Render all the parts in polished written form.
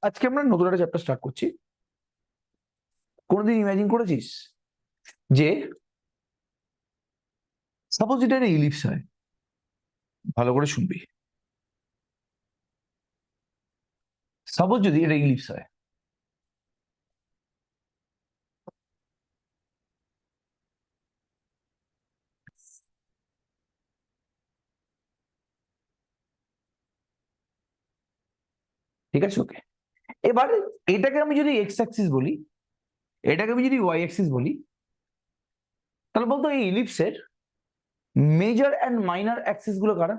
আজকে আমরা নতুন একটা চ্যাপ্টার স্টার্ট করছি। কোনোদিন ইমাজিন করেছিস যে সাপোজ এটা একটা ইলিপস হয়? ভালো করে শুনবি। সাপোজ যদি এটা ইলিপস হয়, ঠিক আছে? ওকে, এবার এটাকে আমি যদি এক্স অ্যাক্সিস বলি, এটাকে আমি যদি ওয়াই অ্যাক্সিস বলি, তাহলে বলতো এই ইলিপসের মেজর অ্যান্ড মাইনর অ্যাক্সিস গুলো কারা?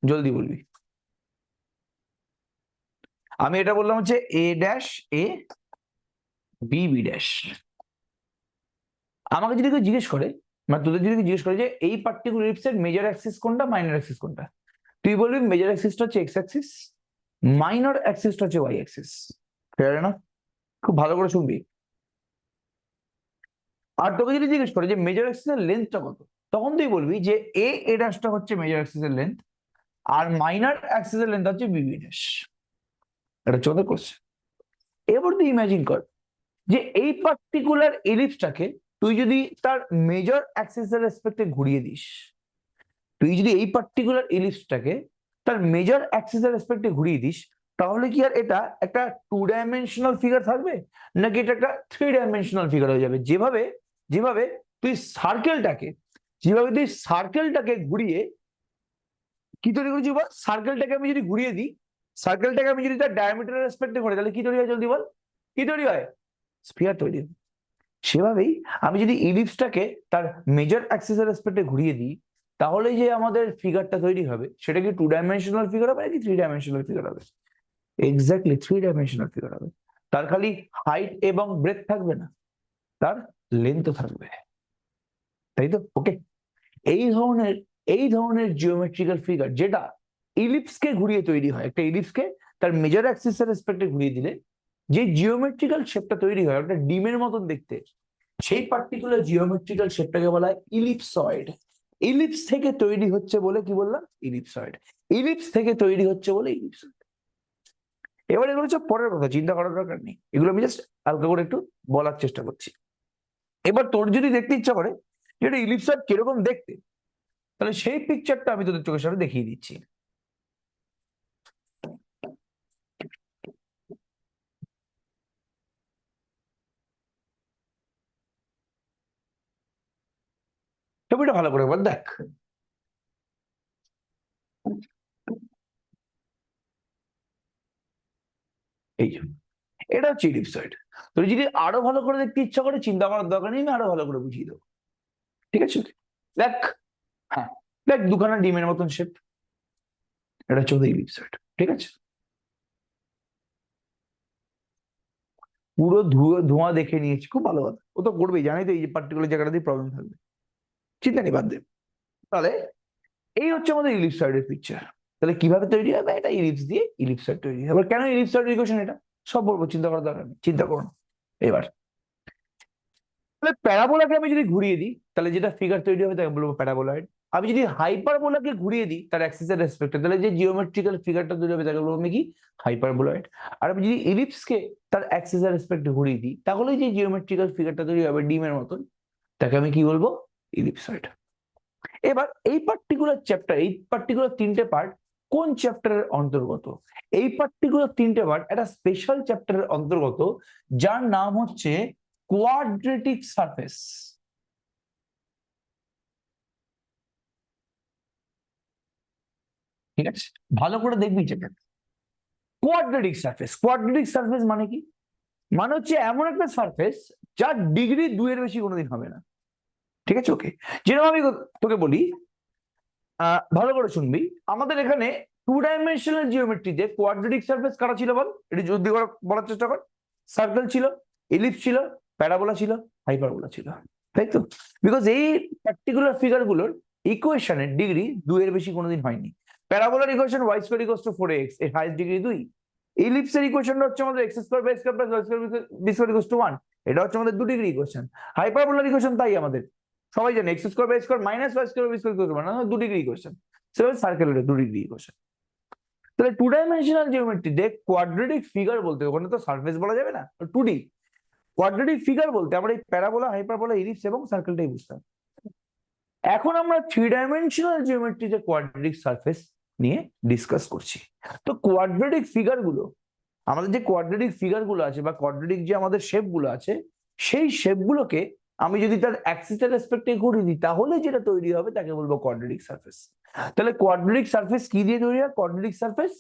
জলদি বলবি। আমি এটা বললাম হচ্ছে A dash A, B B dash. আমাকে যদি কেউ জিজ্ঞেস করে, মানে তোদের যদি জিজ্ঞেস করে যে এই পার্টিকুলার ইলিপসের মেজর অ্যাক্সিস কোনটা, মাইনর অ্যাক্সিস কোনটা, তুই বলবি মেজর অ্যাক্সিসটা হচ্ছে এক্স অ্যাক্সিস, মাইনর অ্যাক্সিসটা হচ্ছে ওয়াই অ্যাক্সিস। ফেয়ার না? খুব ভালো করে শুনবি। আর তোকে যদি জিজ্ঞেস করে যে মেজর অ্যাক্সিসের লেন্থটা কত, তখন তুই বলবি যে এ ড্যাশটা হচ্ছে মেজর অ্যাক্সিসের লেন্থ, আর মাইনর অ্যাক্সিসের লেন্থ হচ্ছে বি ড্যাশ। এটা হচ্ছে আমাদের কোশ্চেন। এবার তুই ইমাজিন কর যে এই পার্টিকুলার এলিপসটাকে তুই যদি তার মেজর অ্যাক্সিসের রেসপেক্টে ঘুরিয়ে দিস, তুই যদি এই পার্টিকুলার এলিপসটাকে তার মেজর অ্যাক্সিসের রেসপেক্টে ঘুরিয়ে দিস, তাহলে কি আর এটা একটা 2 ডাইমেনশনাল ফিগার থাকবে, নাকি এটা একটা 3 ডাইমেনশনাল ফিগার হয়ে যাবে? যেভাবে যেভাবে তুই সার্কেলটাকে যেভাবে তুই সার্কেলটাকে ঘুরিয়ে কি তৈরি করেছি বল? সার্কেলটাকে আমি যদি ঘুরিয়ে দিই, সার্কেলটাকে আমি যদি তার ডায়ামিটারের রেসপেক্টে ঘুরে, তাহলে কি তৈরি হয় জলদি বল? কি তৈরি হয়? স্ফিয়ার তৈরি হয়। সেভাবেই আমি যদি ইলিপসটাকে তার মেজর অ্যাক্সিসের রেসপেক্টে ঘুরিয়ে দিই, তাহলে যে আমাদের ফিগারটা তৈরি হবে সেটা কি 2 ডাইমেনশনাল ফিগার হবে নাকি 3 ডাইমেনশনাল ফিগার হবে? এক্স্যাক্টলি 3 ডাইমেনশনাল ফিগার হবে। তার খালি হাইট এবং ব্রেথ থাকবে না, তার লেন্থও থাকবে, তাই তো? ওকে, এই ধরনের এই ধরনের জিওমেট্রিক্যাল ফিগার যেটা ইলিপসকে ঘুরিয়ে তৈরি হয়, একটা ইলিপসকে তার মেজর অ্যাক্সিসের রেসপেক্টে ঘুরিয়ে দিলে যে জিওমেট্রিক্যাল শেপটা তৈরি হয়, ওটা ডিমের মতন দেখতে, সেই পার্টিকুলার জিওমেট্রিক্যাল শেপটাকে বলা হয় ইলিপসয়েড। ইলিপস থেকে তৈরি হচ্ছে বলে কি বললাম? ইলিপসয়েড। ইলিপস থেকে তৈরি হচ্ছে বলে ইলিপসয়েড। এবার এগুলো হচ্ছে পরের কথা, চিন্তা করার দরকার নেই, এগুলো আমি জাস্ট হালকা করে একটু বলার চেষ্টা করছি। এবার তোর যদি দেখতে ইচ্ছা করে যে এটা ইলিপসয়েড কিরকম দেখতে, তাহলে সেই পিকচারটা আমি তোদের চোখের সামনে দেখিয়ে দিচ্ছি। ছবিটা ভালো করে একবার দেখ। এই যে এটা হচ্ছে ইলিপসয়েড। তুই যদি আরো ভালো করে দেখতে ইচ্ছা করে, চিন্তা করার দরকার নেই, আমি আরো ভালো করে বুঝিয়ে দেবো। ঠিক আছে? দেখ, হ্যাঁ, দেখ দুখানা ডিমের মতন শেপ, এটা হচ্ছে ইলিপসয়েড। ঠিক আছে? পুরো ধোঁয়া দেখে নিয়েছি, খুব ভালো কথা। ও তো করবেই, জানি তো এই যে পার্টিকুলার জায়গাটাতেই প্রবলেম থাকবে, চিন্তা নেই, বাদ দে। তাহলে এই হচ্ছে আমাদের ইলিপসয়েডের পিকচার। তাহলে কিভাবে তৈরি হবে? এটা ইলিপস দিয়ে ইলিপসয়েড তৈরি হবে। এবার কেন ইলিপসয়েড ইকুয়েশন, এটা সব বলবো, চিন্তা করার দরকার নেই, চিন্তা করো না। এবার তাহলে প্যারাবোলাকে আমি যদি ঘুরিয়ে দিই, তাহলে যেটা ফিগার তৈরি হবে তাকে বলবো প্যারাবোলয়েড। আমি যদি হাইপারবোলাকে ঘুরিয়ে দিই তার অ্যাক্সিসের রেসপেক্টে, তাহলে যে জিওমেট্রিক্যাল ফিগারটা তৈরি হবে তাকে বলবো আমি কি? হাইপারবোলয়েড। আর আমি যদি ইলিপসকে তার অ্যাক্সিসের রেসপেক্টে ঘুরিয়ে দিই, তাহলে যে জিওমেট্রিক্যাল ফিগারটা তৈরি হবে ডিমের মতন, তাকে আমি কি বলবো? ইলিপসয়েড। এবার এই পার্টিকুলার চ্যাপ্টার, এই পার্টিকুলার 3টে পার্ট কোন চ্যাপ্টারের অন্তর্গত? এই পার্টিকুলার 3টে পার্ট একটা স্পেশাল চ্যাপ্টারের অন্তর্গত, যার নাম হচ্ছে কোয়াড্রেটিক সারফেস। ঠিক আছে, ভালো করে দেখবি যেটা কোয়াড্রেটিক সারফেস। কোয়াড্রেটিক সারফেস মানে কি? মানে হচ্ছে এমন একটা সারফেস যার ডিগ্রি 2-এর বেশি কোনোদিন হবে না। ঠিক আছে? ওকে, যেরকম আমি তোকে বলি, ভালো করে শুনবি। আমাদের এখানে 2 ডাইমেনশনাল জিওমেট্রিতে কোয়াড্রেটিক সারফেস কারা ছিল বল? এটি যদি বলার চেষ্টা কর। সার্কেল ছিল, এলিপস ছিল, প্যারাবোলা ছিল, হাইপারবোলা ছিল, তাই তো? বিকজ এই পার্টিকুলার ফিগার গুলোর ইকুয়েশনের ডিগ্রি 2-এর বেশি কোনোদিন হয়নি। প্যারাবোলার equation y square equals to 4x, এর হাইয়েস্ট ডিগ্রি 2। ইলিপসের ইকুয়েশনটা হচ্ছে আমাদের x square by square plus y square b square equals to 1, এটা হচ্ছে আমাদের 2 ডিগ্রি ইকুয়েশন। হাইপারবোলার ইকুয়েশন তাই আমাদের সবাই জানে, x square by square minus y square b square equals to 1, 2 degree equation. সেভাবে সার্কেলের 2 ডিগ্রি ইকুয়েশন। তাহলে 2 ডাইমেনশনাল জিওমেট্রিতে কোয়াড্রেটিক ফিগার বলতে ওখানে তো সারফেস বলা যাবে না, 2D কোয়াড্রেটিক ফিগার বলতে আমরা এই প্যারাবোলা, হাইপারবোলা, ইলিপস এবং সার্কেলটাই বুঝতাম। এখন আমরা 3 ডাইমেনশনাল জিওমেট্রিতে কোয়াড্রেটিক সারফেস নিয়ে ডিসকাস করছি। তো কোয়াড্রেটিক ফিগার গুলো, আমাদের যে কোয়াড্রেটিক ফিগার গুলো আছে বা কোয়াড্রেটিক যে আমাদের শেপ গুলো আছে, সেই শেপ গুলোকে আমি যদি তার অ্যাক্সিসের রেসপেক্টে ঘুরিয়ে দিই তাহলে যেটা তৈরি হবে তাকে বলবো কোয়াড্রেটিক সারফেস। তাহলে কোয়াড্রেটিক সারফেস কি দিয়ে তৈরি হয়? কোয়াড্রেটিক সারফেস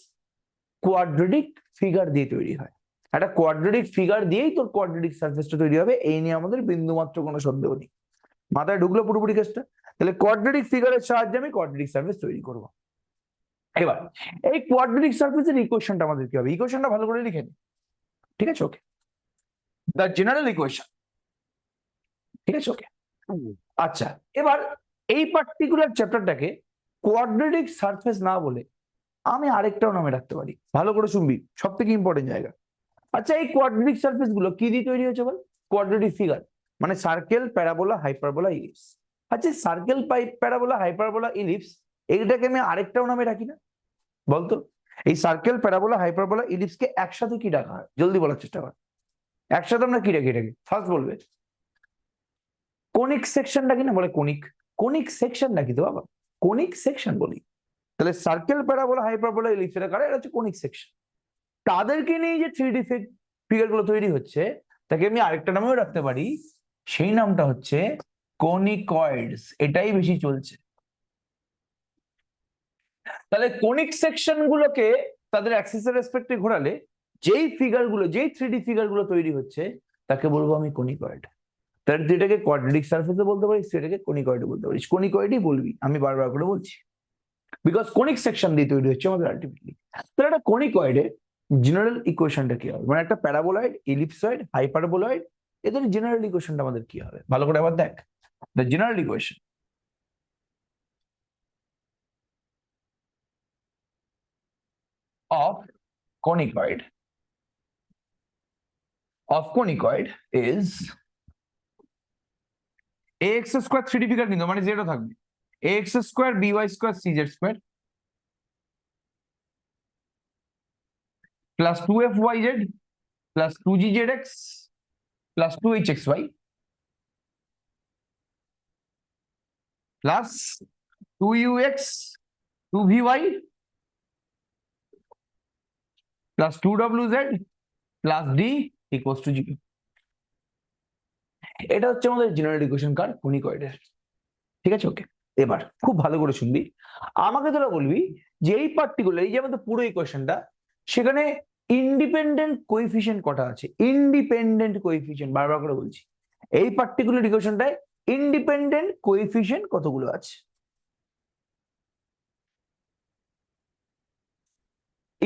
কোয়াড্রেটিক ফিগার দিয়ে তৈরি হয়। একটা কোয়াড্রেটিক ফিগার দিয়েই তোর কোয়াড্রেটিক সারফেসটা তৈরি হবে, এই নিয়ে আমাদের বিন্দুমাত্র কোনো সন্দেহ নেই। মাথায় ঢুকলো পুরোপুরি কেসটা? তাহলে কোয়াড্রেটিক ফিগারের সাহায্যে আমি কোয়াড্রেটিক সারফেস তৈরি করব। এবার এই কোয়াড্রেটিক সারফেসের ইকুয়েশনটা আমাদের কি হবে? ইকুয়েশনটা ভালো করে লিখে নি, ঠিক আছে? ওকে, দ্য জেনারেল ইকুয়েশন, ঠিক আছে? ওকে, আচ্ছা, এবার এই পার্টিকুলার চ্যাপ্টারটাকে কোয়াড্রেটিক সারফেস না বলে আমি আরেকটাও নামে রাখতে পারি। ভালো করে শুনবি, সব থেকে ইম্পর্টেন্ট জায়গা। আচ্ছা, এই কোয়াড্রেটিক সারফেস গুলো কি দিয়ে তৈরি হয়েছে বল? কোয়াড্রেটিক ফিগার মানে সার্কেল, প্যারাবোলা, হাইপারবোলা, ইলিপস। আচ্ছা, সার্কেল, প্যারাবোলা, হাইপারবোলা, ইলিপস, এইটাকে আমি আরেকটাও নামে রাখি না? বলতো এই সার্কেল, প্যারাবোলা, হাইপারবোলা, ইলিপসকে একসাথে কি ডাকা হয়? জলদি বলার চেষ্টা কর। একসাথে আমরা কি রাখি এটাকে? ফার্স্ট বলবে কোনিক সেকশন ডাকি না? বলে কোনিক, কোনিক সেকশন ডাকি তো বাবা, কোনিক সেকশন বলি। তাহলে সার্কেল, প্যারাবোলা, হাইপারবোলা, ইলিপস এর কারণে এটা হচ্ছে কোনিক সেকশন। তাদেরকে নিয়ে যে 3D ফিগার গুলো তৈরি হচ্ছে তাকে আমি আরেকটা নামেও রাখতে পারি, সেই নামটা হচ্ছে কোনিকয়েডস। এটাই বেশি চলছে। তাহলে কোনিক সেকশন গুলোকে তাদের অ্যাক্সিসের রেসপেক্টে ঘোরালে যেই ফিগার গুলো, যেই 3D ফিগার গুলো তৈরি হচ্ছে তাকে বলবো আমি কোনিকয়েড। তাহলে তুই এটাকে কোয়াড্রেটিক সারফেসে বলতে পারিস, তুই এটাকে কোনিকয়েড বলতে পারিস। কোনিকয়েডই বলবি, আমি বারবার করে বলছি, বিকজ কোনিক সেকশন দিয়ে তৈরি হচ্ছে আমাদের আলটিমেটলি। তাহলে একটা কোনিকয়েডে জেনারেল ইকুয়েশনটা কি হবে? মানে একটা প্যারাবোলয়েড, ইলিপসয়েড, হাইপারবোলয়েড, এদের জেনারেল ইকুয়েশনটা আমাদের কি হবে? ভালো করে আবার দেখ। The general equation of conicoid is ax square 3D figure কিন্তু মানে জেডও থাকবে, ax square by square cz square plus 2fyz plus 2gzx plus 2hxy plus 2ux 2vy plus 2wz plus d equals to 0। এটা হচ্ছে আমাদের general equation কার? কোনিকয়েডের। ঠিক আছে? ওকে, এবার খুব ভালো করে শুনবি। আমাকে তোরা বলবি যে এই পার্টিকুলার, এই যে আমাদের পুরো ইকুয়েশনটা, সেখানে ইন্ডিপেন্ডেন্ট কোএফিসিয়েন্ট কটা আছে? ইন্ডিপেন্ডেন্ট কোএফিসিয়েন্ট, বারবার করে বলছি, এই পার্টিকুলার ইকুয়েশনটায় ইন্ডিপেন্ডেন্ট কোএফিসিয়েন্ট কতগুলো আছে?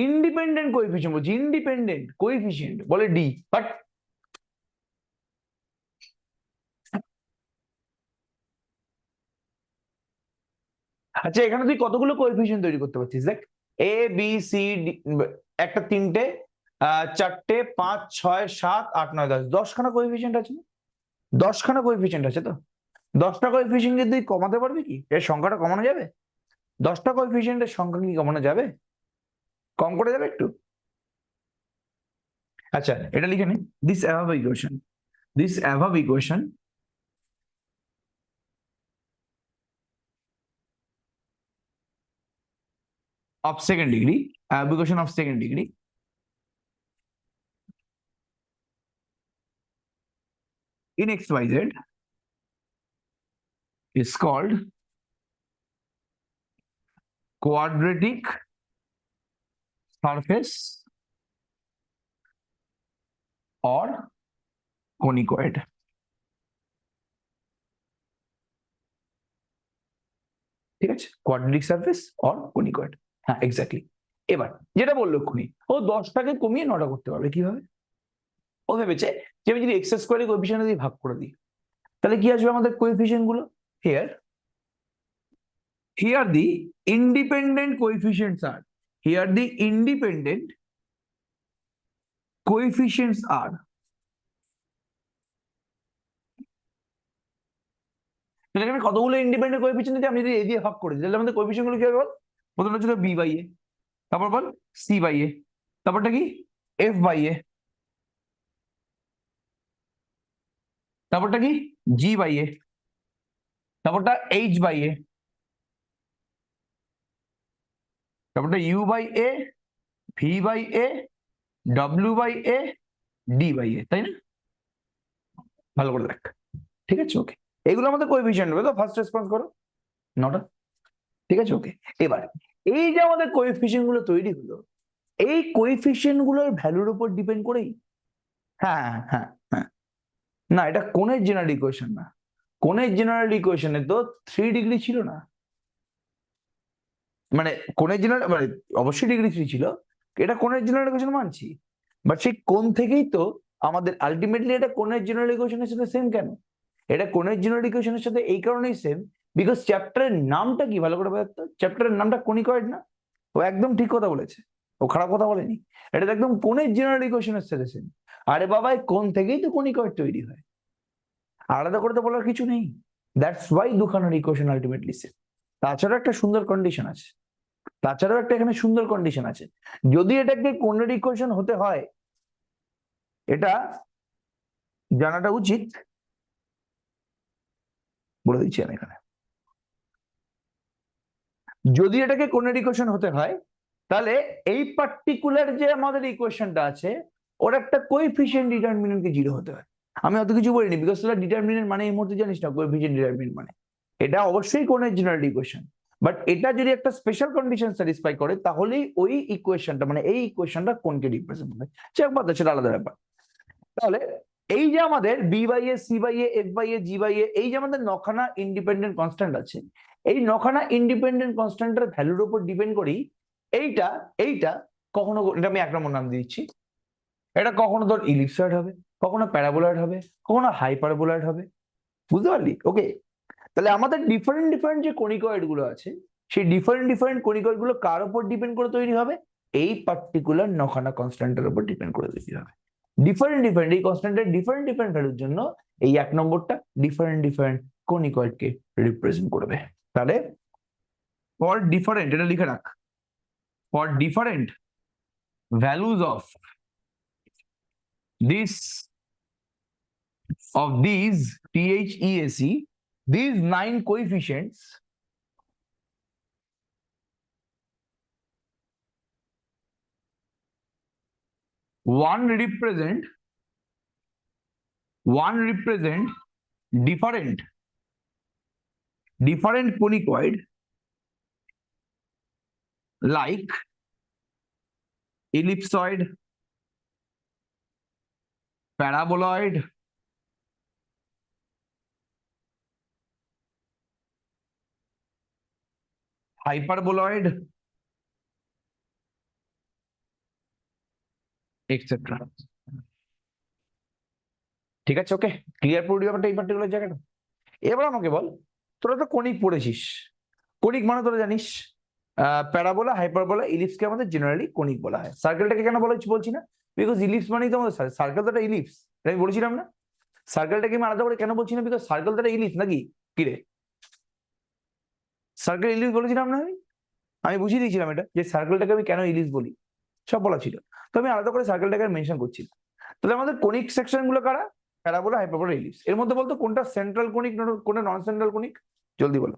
ইন্ডিপেন্ডেন্ট কোএফিসিয়েন্ট বলছি, ইন্ডিপেন্ডেন্ট কোএফিসিয়েন্ট বলে ডি। বাট আচ্ছা, এখানে তুই কতগুলো কোএফিসিয়েন্ট তৈরি করতে পারছিস? দেখ, এ বি সি ডি, একটা, তিনটে, চারটে, 5, 6, 7, 8, 9, 10, 10খানা কোএফিসিয়েন্ট আছে না? 10খানা কোএফিসিয়েন্ট আছে তো? 10টা কোএফিসিয়েন্ট তুই কমাতে পারবি কি? এর সংখ্যাটা কমানো যাবে? 10টা কোএফিসিয়েন্টের সংখ্যা কি কমানো যাবে? কম করে যাবে একটু? আচ্ছা, এটা লিখে নি। This অ্যাভাব equation, this অ্যাভাব equation of second degree, equation of second degree in xyz is called quadratic surface or conicoid। ঠিক আছে? কোয়াড্রেটিক সারফেস অর কনিকয়েড, হ্যাঁ এক্স্যাক্টলি। এবার যেটা বললো এক্ষুনি, ও 10টাকে কমিয়ে 9টা করতে পারবে কিভাবে? ও ভেবেছে যে আমি যদি এক্স স্কোয়ারের কোএফিসিয়েন্ট দিয়ে ভাগ করে দিই তাহলে কি আসবে আমাদের কোএফিসিয়েন্ট গুলো? Here the independent coefficients are, here the independent coefficients are. তাহলে আমি কতগুলো ইন্ডিপেন্ডেন্ট কোএফিসিয়েন্ট দিতে আমি যদি এ দিয়ে ভাগ করে দিই তাহলে আমাদের কোএফিসিয়েন্ট গুলো কি হবে বল? প্রথমে ছিল বি বাই এ, তারপর বল সি বাই এ, তারপরটা কি এফ বাই এ, তারপরটা কি জি বাই এ, তারপরটা এইচ বাই এ, তারপরটা U by A, V by A, W by A, D by A, তাই না? ভালো করে দেখ, ঠিক আছে ওকে। এগুলো আমাদের কোএফিসিয়েন্ট হবে, তো ফার্স্ট রেসপন্স করো নটা, ঠিক আছে ওকে। এবার এই যে আমাদের কোএফিসিয়েন্ট গুলো তৈরি হলো, এই কোএফিসিয়েন্ট গুলোর ভ্যালুর উপর ডিপেন্ড করেই, হ্যাঁ হ্যাঁ হ্যাঁ, না এটা কোণের জেনারেল ইকুয়েশন না, কোণের জেনারেল ইকুয়েশনে তো 3 ডিগ্রি ছিল না, মানে কোণের জেনারেল মানে অবশ্যই ডিগ্রি 3 ছিল, এটা কোণের জেনারেল ইকুয়েশন মানছি, বাট সেই কোণ থেকেই তো আমাদের আলটিমেটলি এটা কোণের জেনারেল ইকুয়েশনের সাথে সেম কেন? এটা কোণের জেনারেল ইকুয়েশনের সাথে এই কারণেই সেম, বিকজ চ্যাপ্টারের নামটা কি ভালো করে বলতো, চ্যাপ্টারের নামটা কনিকয়েড না? ও একদম ঠিক কথা বলেছে, ও খারাপ কথা বলেনি, এটা তো একদম কোণের জেনারেল ইকুয়েশনের সাথে সেম। আরে বাবা এই কোণ থেকেই তো কনিকয়েড তৈরি হয়, আলাদা করে তো বলার কিছু নেই। দ্যাটস ওয়াই দুখানার ইকুয়েশন আলটিমেটলি সেম। তাছাড়া একটা সুন্দর কন্ডিশন আছে, তাছাড়াও একটা এখানে সুন্দর কন্ডিশন আছে, যদি এটাকে কোণের ইকুয়েশন হতে হয়, এটা জানাটা উচিত, বলে দিচ্ছি আমি এখানে। যদি এটাকে কোণের ইকুয়েশন হতে হয়, তাহলে এই পার্টিকুলার যে আমাদের ইকুয়েশনটা আছে, ওর একটা কোএফিসিয়েন্ট ডিটারমিনেন্ট কে 0 হতে হয়। আমি অত কিছু বলিনি, বিকজ তোরা ডিটারমিনেন্ট মানে এই মুহূর্তে জানিস না কোএফিসিয়েন্ট ডিটারমিনেন্ট মানে, এটা অবশ্যই কোণের জেনারেল ইকুয়েশন, বাট এটা যদি একটা স্পেশাল কন্ডিশন স্যাটিসফাই করে, তাহলেই ওই ইকুয়েশনটা মানে এই ইকুয়েশনটা কোণকে রিপ্রেজেন্ট করে, সেটা আলাদা ব্যাপার। তাহলে এই যে আমাদের B by A, C by A, F by A, G by A, এই যে আমাদের নখানা ইন্ডিপেন্ডেন্ট কনস্ট্যান্ট আছে, এই নখানা ইন্ডিপেন্ডেন্ট কনস্ট্যান্টের ভ্যালুর উপর ডিপেন্ড করি এইটা এইটা কখনো, এটা আমি 1 নম্বর নাম দিচ্ছি, এটা কখনো তোর ইলিপসয়েড হবে, কখনো প্যারাবোলয়েড হবে, কখনো হাইপারবোলয়েড হবে, বুঝতে পারলি? ওকে, তাহলে আমাদের ডিফারেন্ট ডিফারেন্ট যে কনিকয়েড গুলো আছে, সেই ডিফারেন্ট ডিফারেন্ট কনিকয়েড গুলো কার উপর ডিপেন্ড করে তৈরি হবে? এই পার্টিকুলার নখানা কনস্ট্যান্টের উপর ডিপেন্ড করে তৈরি হবে। ডিফারেন্ট ডিফারেন্ট এই কনস্ট্যান্টের ডিফারেন্ট ডিফারেন্ট ভ্যালুর জন্য এই 1 নম্বরটা ডিফারেন্ট ডিফারেন্ট কনিকয়েডকে রিপ্রেজেন্ট করবে। তাহলে ফর ডিফারেন্ট, এটা লিখে রাখ, for different values of this of these THEAC, these 9 coefficients, one represent different conicoid like ellipsoid, paraboloid, hyperboloid, etc. ঠিক আছে ওকে, ক্লিয়ার পুরো ব্যাপারটা এই পার্টিকুলার জায়গাটা। এবার আমাকে বল, তোরা তো কনিক পড়েছিস, কনিক মানে তোরা জানিস প্যারাবোলা, হাইপারবোলা, ইলিপসকে আমাদের জেনারেলি কনিক বলা হয়। সার্কেলটাকে কেন বলা হচ্ছে বলছি না, বিকজ ইলিপস মানেই তো আমাদের সার্কেল, তো একটা ইলিপস, আমি বলেছিলাম না? সার্কেলটাকে আমি আলাদা করে কেন বলছি না, বিকজ সার্কেল তো একটা ইলিপস নাকি, কি রে? সার্কেল ইলিপস বলেছিলাম না আমি বুঝিয়ে দিয়েছিলাম এটা, যে সার্কেলটাকে আমি কেন ইলিপস বলি, সব বলা ছিল, তো আমি আলাদা করে সার্কেলটাকে মেনশন করছি। তাহলে আমাদের কনিক সেকশন গুলো কারা? Parabola, hyperbola, ellipse. এর মধ্যে বলতো কোনটা সেন্ট্রাল কনিক, কোনটা নন সেন্ট্রাল কনিক, জলদি বলো।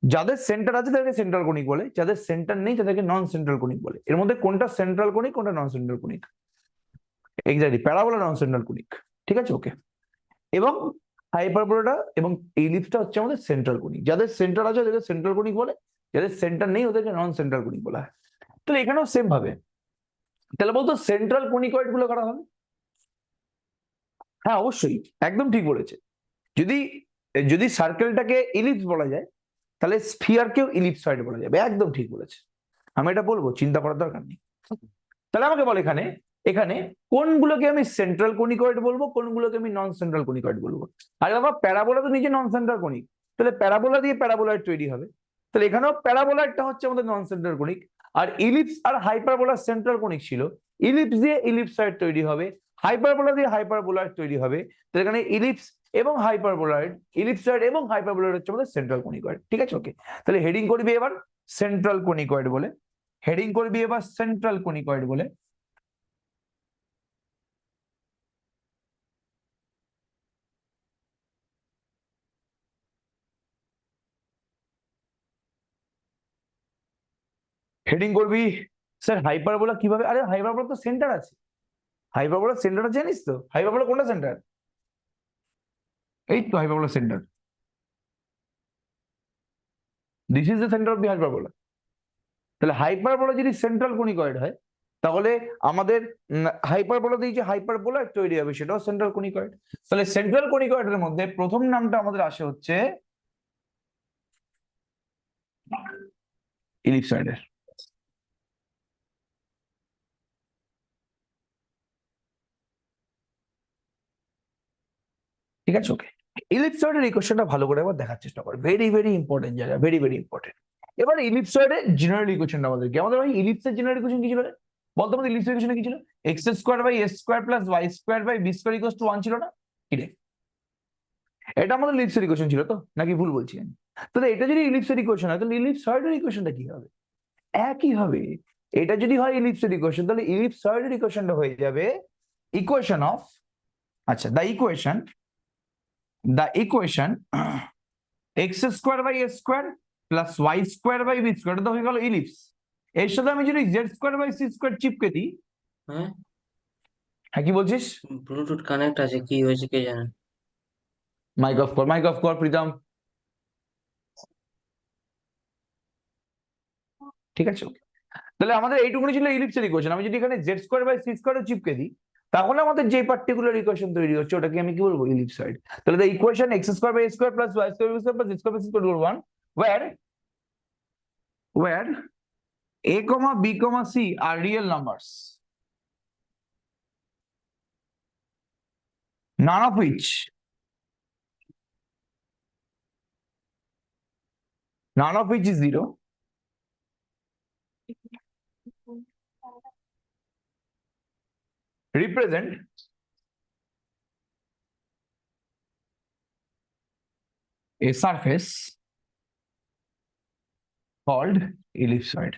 যাদের সেন্টার আছে তাদেরকে সেন্ট্রাল কনিক বলে, যাদের সেন্টার নেই তাদেরকে নন সেন্ট্রাল কনিক বলে। এর মধ্যে কোনটা সেন্ট্রাল কনিক, কোনটা নন সেন্ট্রাল কনিক? এক্স্যাক্টলি প্যারাবোলা নন সেন্ট্রাল কনিক, ঠিক আছে ওকে। এবং হাইপারবোলাটা এবং ইলিপসটা হচ্ছে আমাদের সেন্ট্রাল কনিক। যাদের সেন্টার আছে ওদেরকে সেন্ট্রাল কনিক বলে, যাদের সেন্টার নেই ওদেরকে নন সেন্ট্রাল কনিক বলা হয়। তাহলে এখানেও সেম ভাবে, তাহলে বলতো সেন্ট্রাল কনিকয়েড গুলো কারা হবে? হ্যাঁ অবশ্যই, একদম ঠিক বলেছে। যদি যদি সার্কেলটাকে ইলিপস বলা যায়, তাহলে স্ফিয়ারকেও ইলিপসয়েড বলা যাবে, একদম ঠিক বলেছে। আমি এটা বলবো, চিন্তা করার দরকার নেই। তাহলে আমাকে বল এখানে এখানে কোনগুলোকে আমি সেন্ট্রাল কনিকয়েড বলবো, কোনগুলোকে আমি নন সেন্ট্রাল কনিকয়েড বলবো? আরে বাবা প্যারাবোলা তো নিজে নন সেন্ট্রাল কনিক, তাহলে প্যারাবোলা দিয়ে প্যারাবোলাইড তৈরি হবে, তাহলে এখানেও প্যারাবোলাইডটা হচ্ছে আমাদের নন সেন্ট্রাল কনিক। আর ইলিপস আর হাইপারবোলা সেন্ট্রাল কনিক ছিল, ইলিপস দিয়ে ইলিপসয়েড তৈরি হবে, হাইপারবোলা দিয়ে হাইপারবোলাইড তৈরি হবে। তাহলে এখানে ইলিপস এবং হাইপারবোলয়েড, ইলিপসয়েড এবং হাইপারবোলয়েড হচ্ছে আমাদের সেন্ট্রাল কনিকয়েড। ঠিক আছে, ওকে। তাহলে হেডিং করবি এবার সেন্ট্রাল কনিকয়েড বলে, হেডিং করবি এবার সেন্ট্রাল কনিকয়েড বলে। হেডিং করবি স্যার হাইপারবোলা কিভাবে? আরে হাইপারবোলা তো সেন্টার আছে, হাইপারবোলা সেন্টার জানিস তো? হাইপারবোলা কোনটা সেন্টার? এই তো hyperbola centre, this is the centre of the hyperbola. তাহলে হাইপারবোলা যদি সেন্ট্রাল কনিকয়েড হয় তাহলে আমাদের হাইপারবোলা দিয়ে যে হাইপারবোলা তৈরি হবে সেটাও সেন্ট্রাল কনিকয়েড। তাহলে সেন্ট্রাল কনিকয়েডের মধ্যে প্রথম নামটা আমাদের আসে হচ্ছে ইলিপসয়েডের। ঠিক আছে, ওকে। ইলিপসয়েডের এই কোশ্চেনটা ভালো করে আবার দেখার চেষ্টা কর, ভেরি ভেরি ইম্পর্টেন্ট জায়গা, ভেরি ভেরি ইম্পর্টেন্ট। এবার ইলিপসয়েডের জেনারেল ইকুয়েশনটা আমাদের কি? আমাদের ভাই ইলিপসের জেনারেল ইকুয়েশন কি ছিল রে? বলতো আমাদের ইলিপসের ইকুয়েশন কি ছিল? X square by S square plus Y square by B square equals to 1 ছিল না? কি রে, এটা আমাদের ইলিপসের ইকুয়েশন ছিল তো, নাকি ভুল বলছি আমি? তাহলে এটা যদি ইলিপসের ইকুয়েশন হয় তাহলে ইলিপসয়েডের ইকুয়েশনটা কি হবে? একই হবে। এটা যদি হয় ইলিপসের ইকুয়েশন তাহলে ইলিপসয়েডের ইকুয়েশনটা হয়ে যাবে ইকুয়েশন অফ, আচ্ছা the equation x square by S square plus Y square by B square, এটা তো হয়ে গেল ইলিপস। এর সাথে আমি যদি Z square by C square চিপকে দিই, হ্যাঁ, হ্যাঁ কি বলছিস? ব্লুটুথ কানেক্ট আছে, কি হয়েছে কে জানে। মাইক অফ কর প্রীতম। ঠিক আছে, okay. তাহলে আমাদের এইটুকুনি ছিল ইলিপসের ইকুয়েশন। আমি যদি এখানে Z square by C square চিপকে দিই তাহলে আমাদের যে পার্টিকুলার ইকুয়েশন তৈরি হচ্ছে ওটাকে আমি কি বলবো? ইলিপসয়েড। তাহলে the equation x square by square plus Y square b square plus z square by C square equal 1 where a comma b comma c are real numbers, none of which is 0, represent a surface called ellipsoid.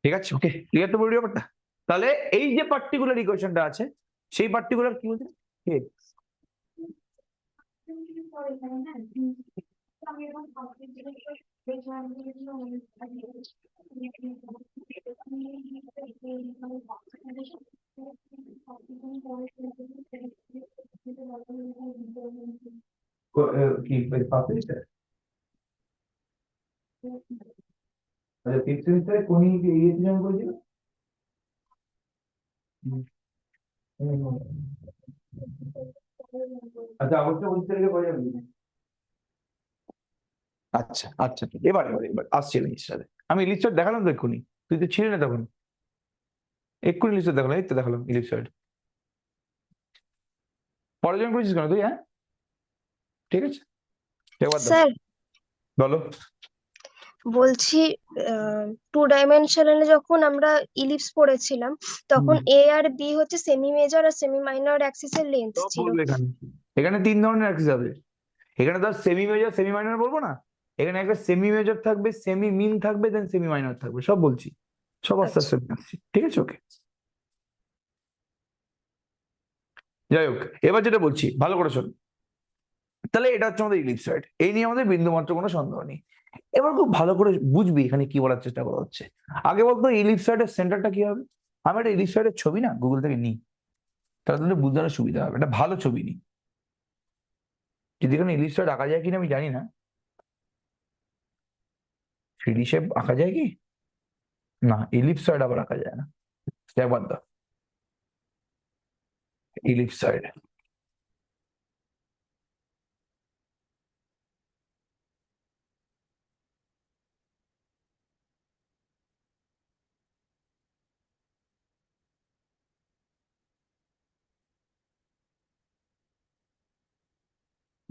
ঠিক আছে, ওকে, clear তো বলি ব্যাপারটা? তাহলে এই যে particular ইকুয়েশনটা আছে সেই পার্টিকুলার কি বলছে? কি পাচ্ছে? আচ্ছা ফিফথ সেমিস্টারে কোন ইয়ে জয়েন করেছিল? আচ্ছা অবশ্যই 29 তারিখে পড়ে যাবি। আচ্ছা আচ্ছা, এবার আসছি লিস্টটাতে। আমি লিস্টটা দেখালাম তো এক্ষুনি, তুই তো ছিলি না তখন। এক্ষুনি লিস্টটা দেখালাম, এই তো দেখালাম ইলিপসয়েড। পরে জয়েন করেছিস কেন তুই? হ্যাঁ ঠিক আছে, এবার দাও, স্যার বলো। বলছি 2 ডাইমেনশনালে যখন আমরা ইলিপস পড়েছিলাম তখন এ আর বি হচ্ছে সেমি মেজর আর সেমি মাইনর অ্যাক্সিসের লেন্থ সব ছিল। বলবে এখানে, এখানে 3 ধরনের অ্যাক্সিস হবে। এখানে ধর সেমি মেজর সেমি মাইনর বলবো না, এখানে একটা সেমি মেজর থাকবে, সেমি মিন থাকবে, দেন সেমি মাইনর থাকবে, সব বলছি, সব আস্তে আচ্ছা, আস্তে আসছি। ঠিক আছে, ওকে। যাই হোক, এবার যেটা বলছি ভালো করে শোন। তাহলে এটা হচ্ছে আমাদের ইলিপসয়েড, এই নিয়ে আমাদের বিন্দুমাত্র কোনো সন্দেহ নেই। এবার খুব ভালো করে বুঝবি এখানে কি বলার চেষ্টা করা হচ্ছে। আগে বলতো ইলিপসয়েডের সেন্টারটা কি হবে? আমি একটা ইলিপসয়েডের ছবি না গুগল থেকে নিই, তাহলে তোদের বুঝতে আরো সুবিধা হবে। একটা ভালো ছবি নিই, যদি এখানে ইলিপসয়েড আঁকা যায় কিনা আমি জানি না। 3D শেপ আঁকা যায় কি না? ইলিপসয়েড আবার আঁকা যায় না, একবার দাও ইলিপসয়েড।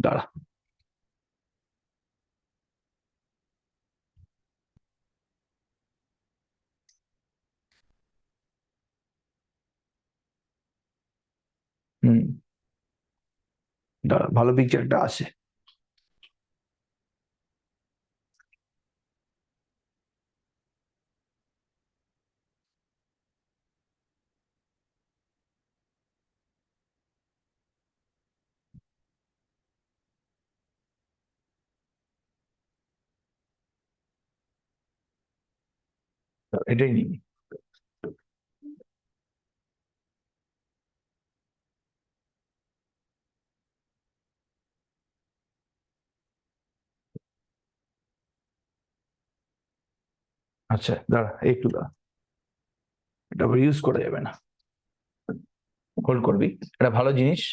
দাঁড়া, হুম, দাঁড়া, ভালো পিকচারটা আসে। এটাই নিই। আচ্ছা দাঁড়া, একটু দাঁড়া, এটা আবার ইউজ করা যাবে না, হোল্ড করবি, এটা ভালো জিনিস।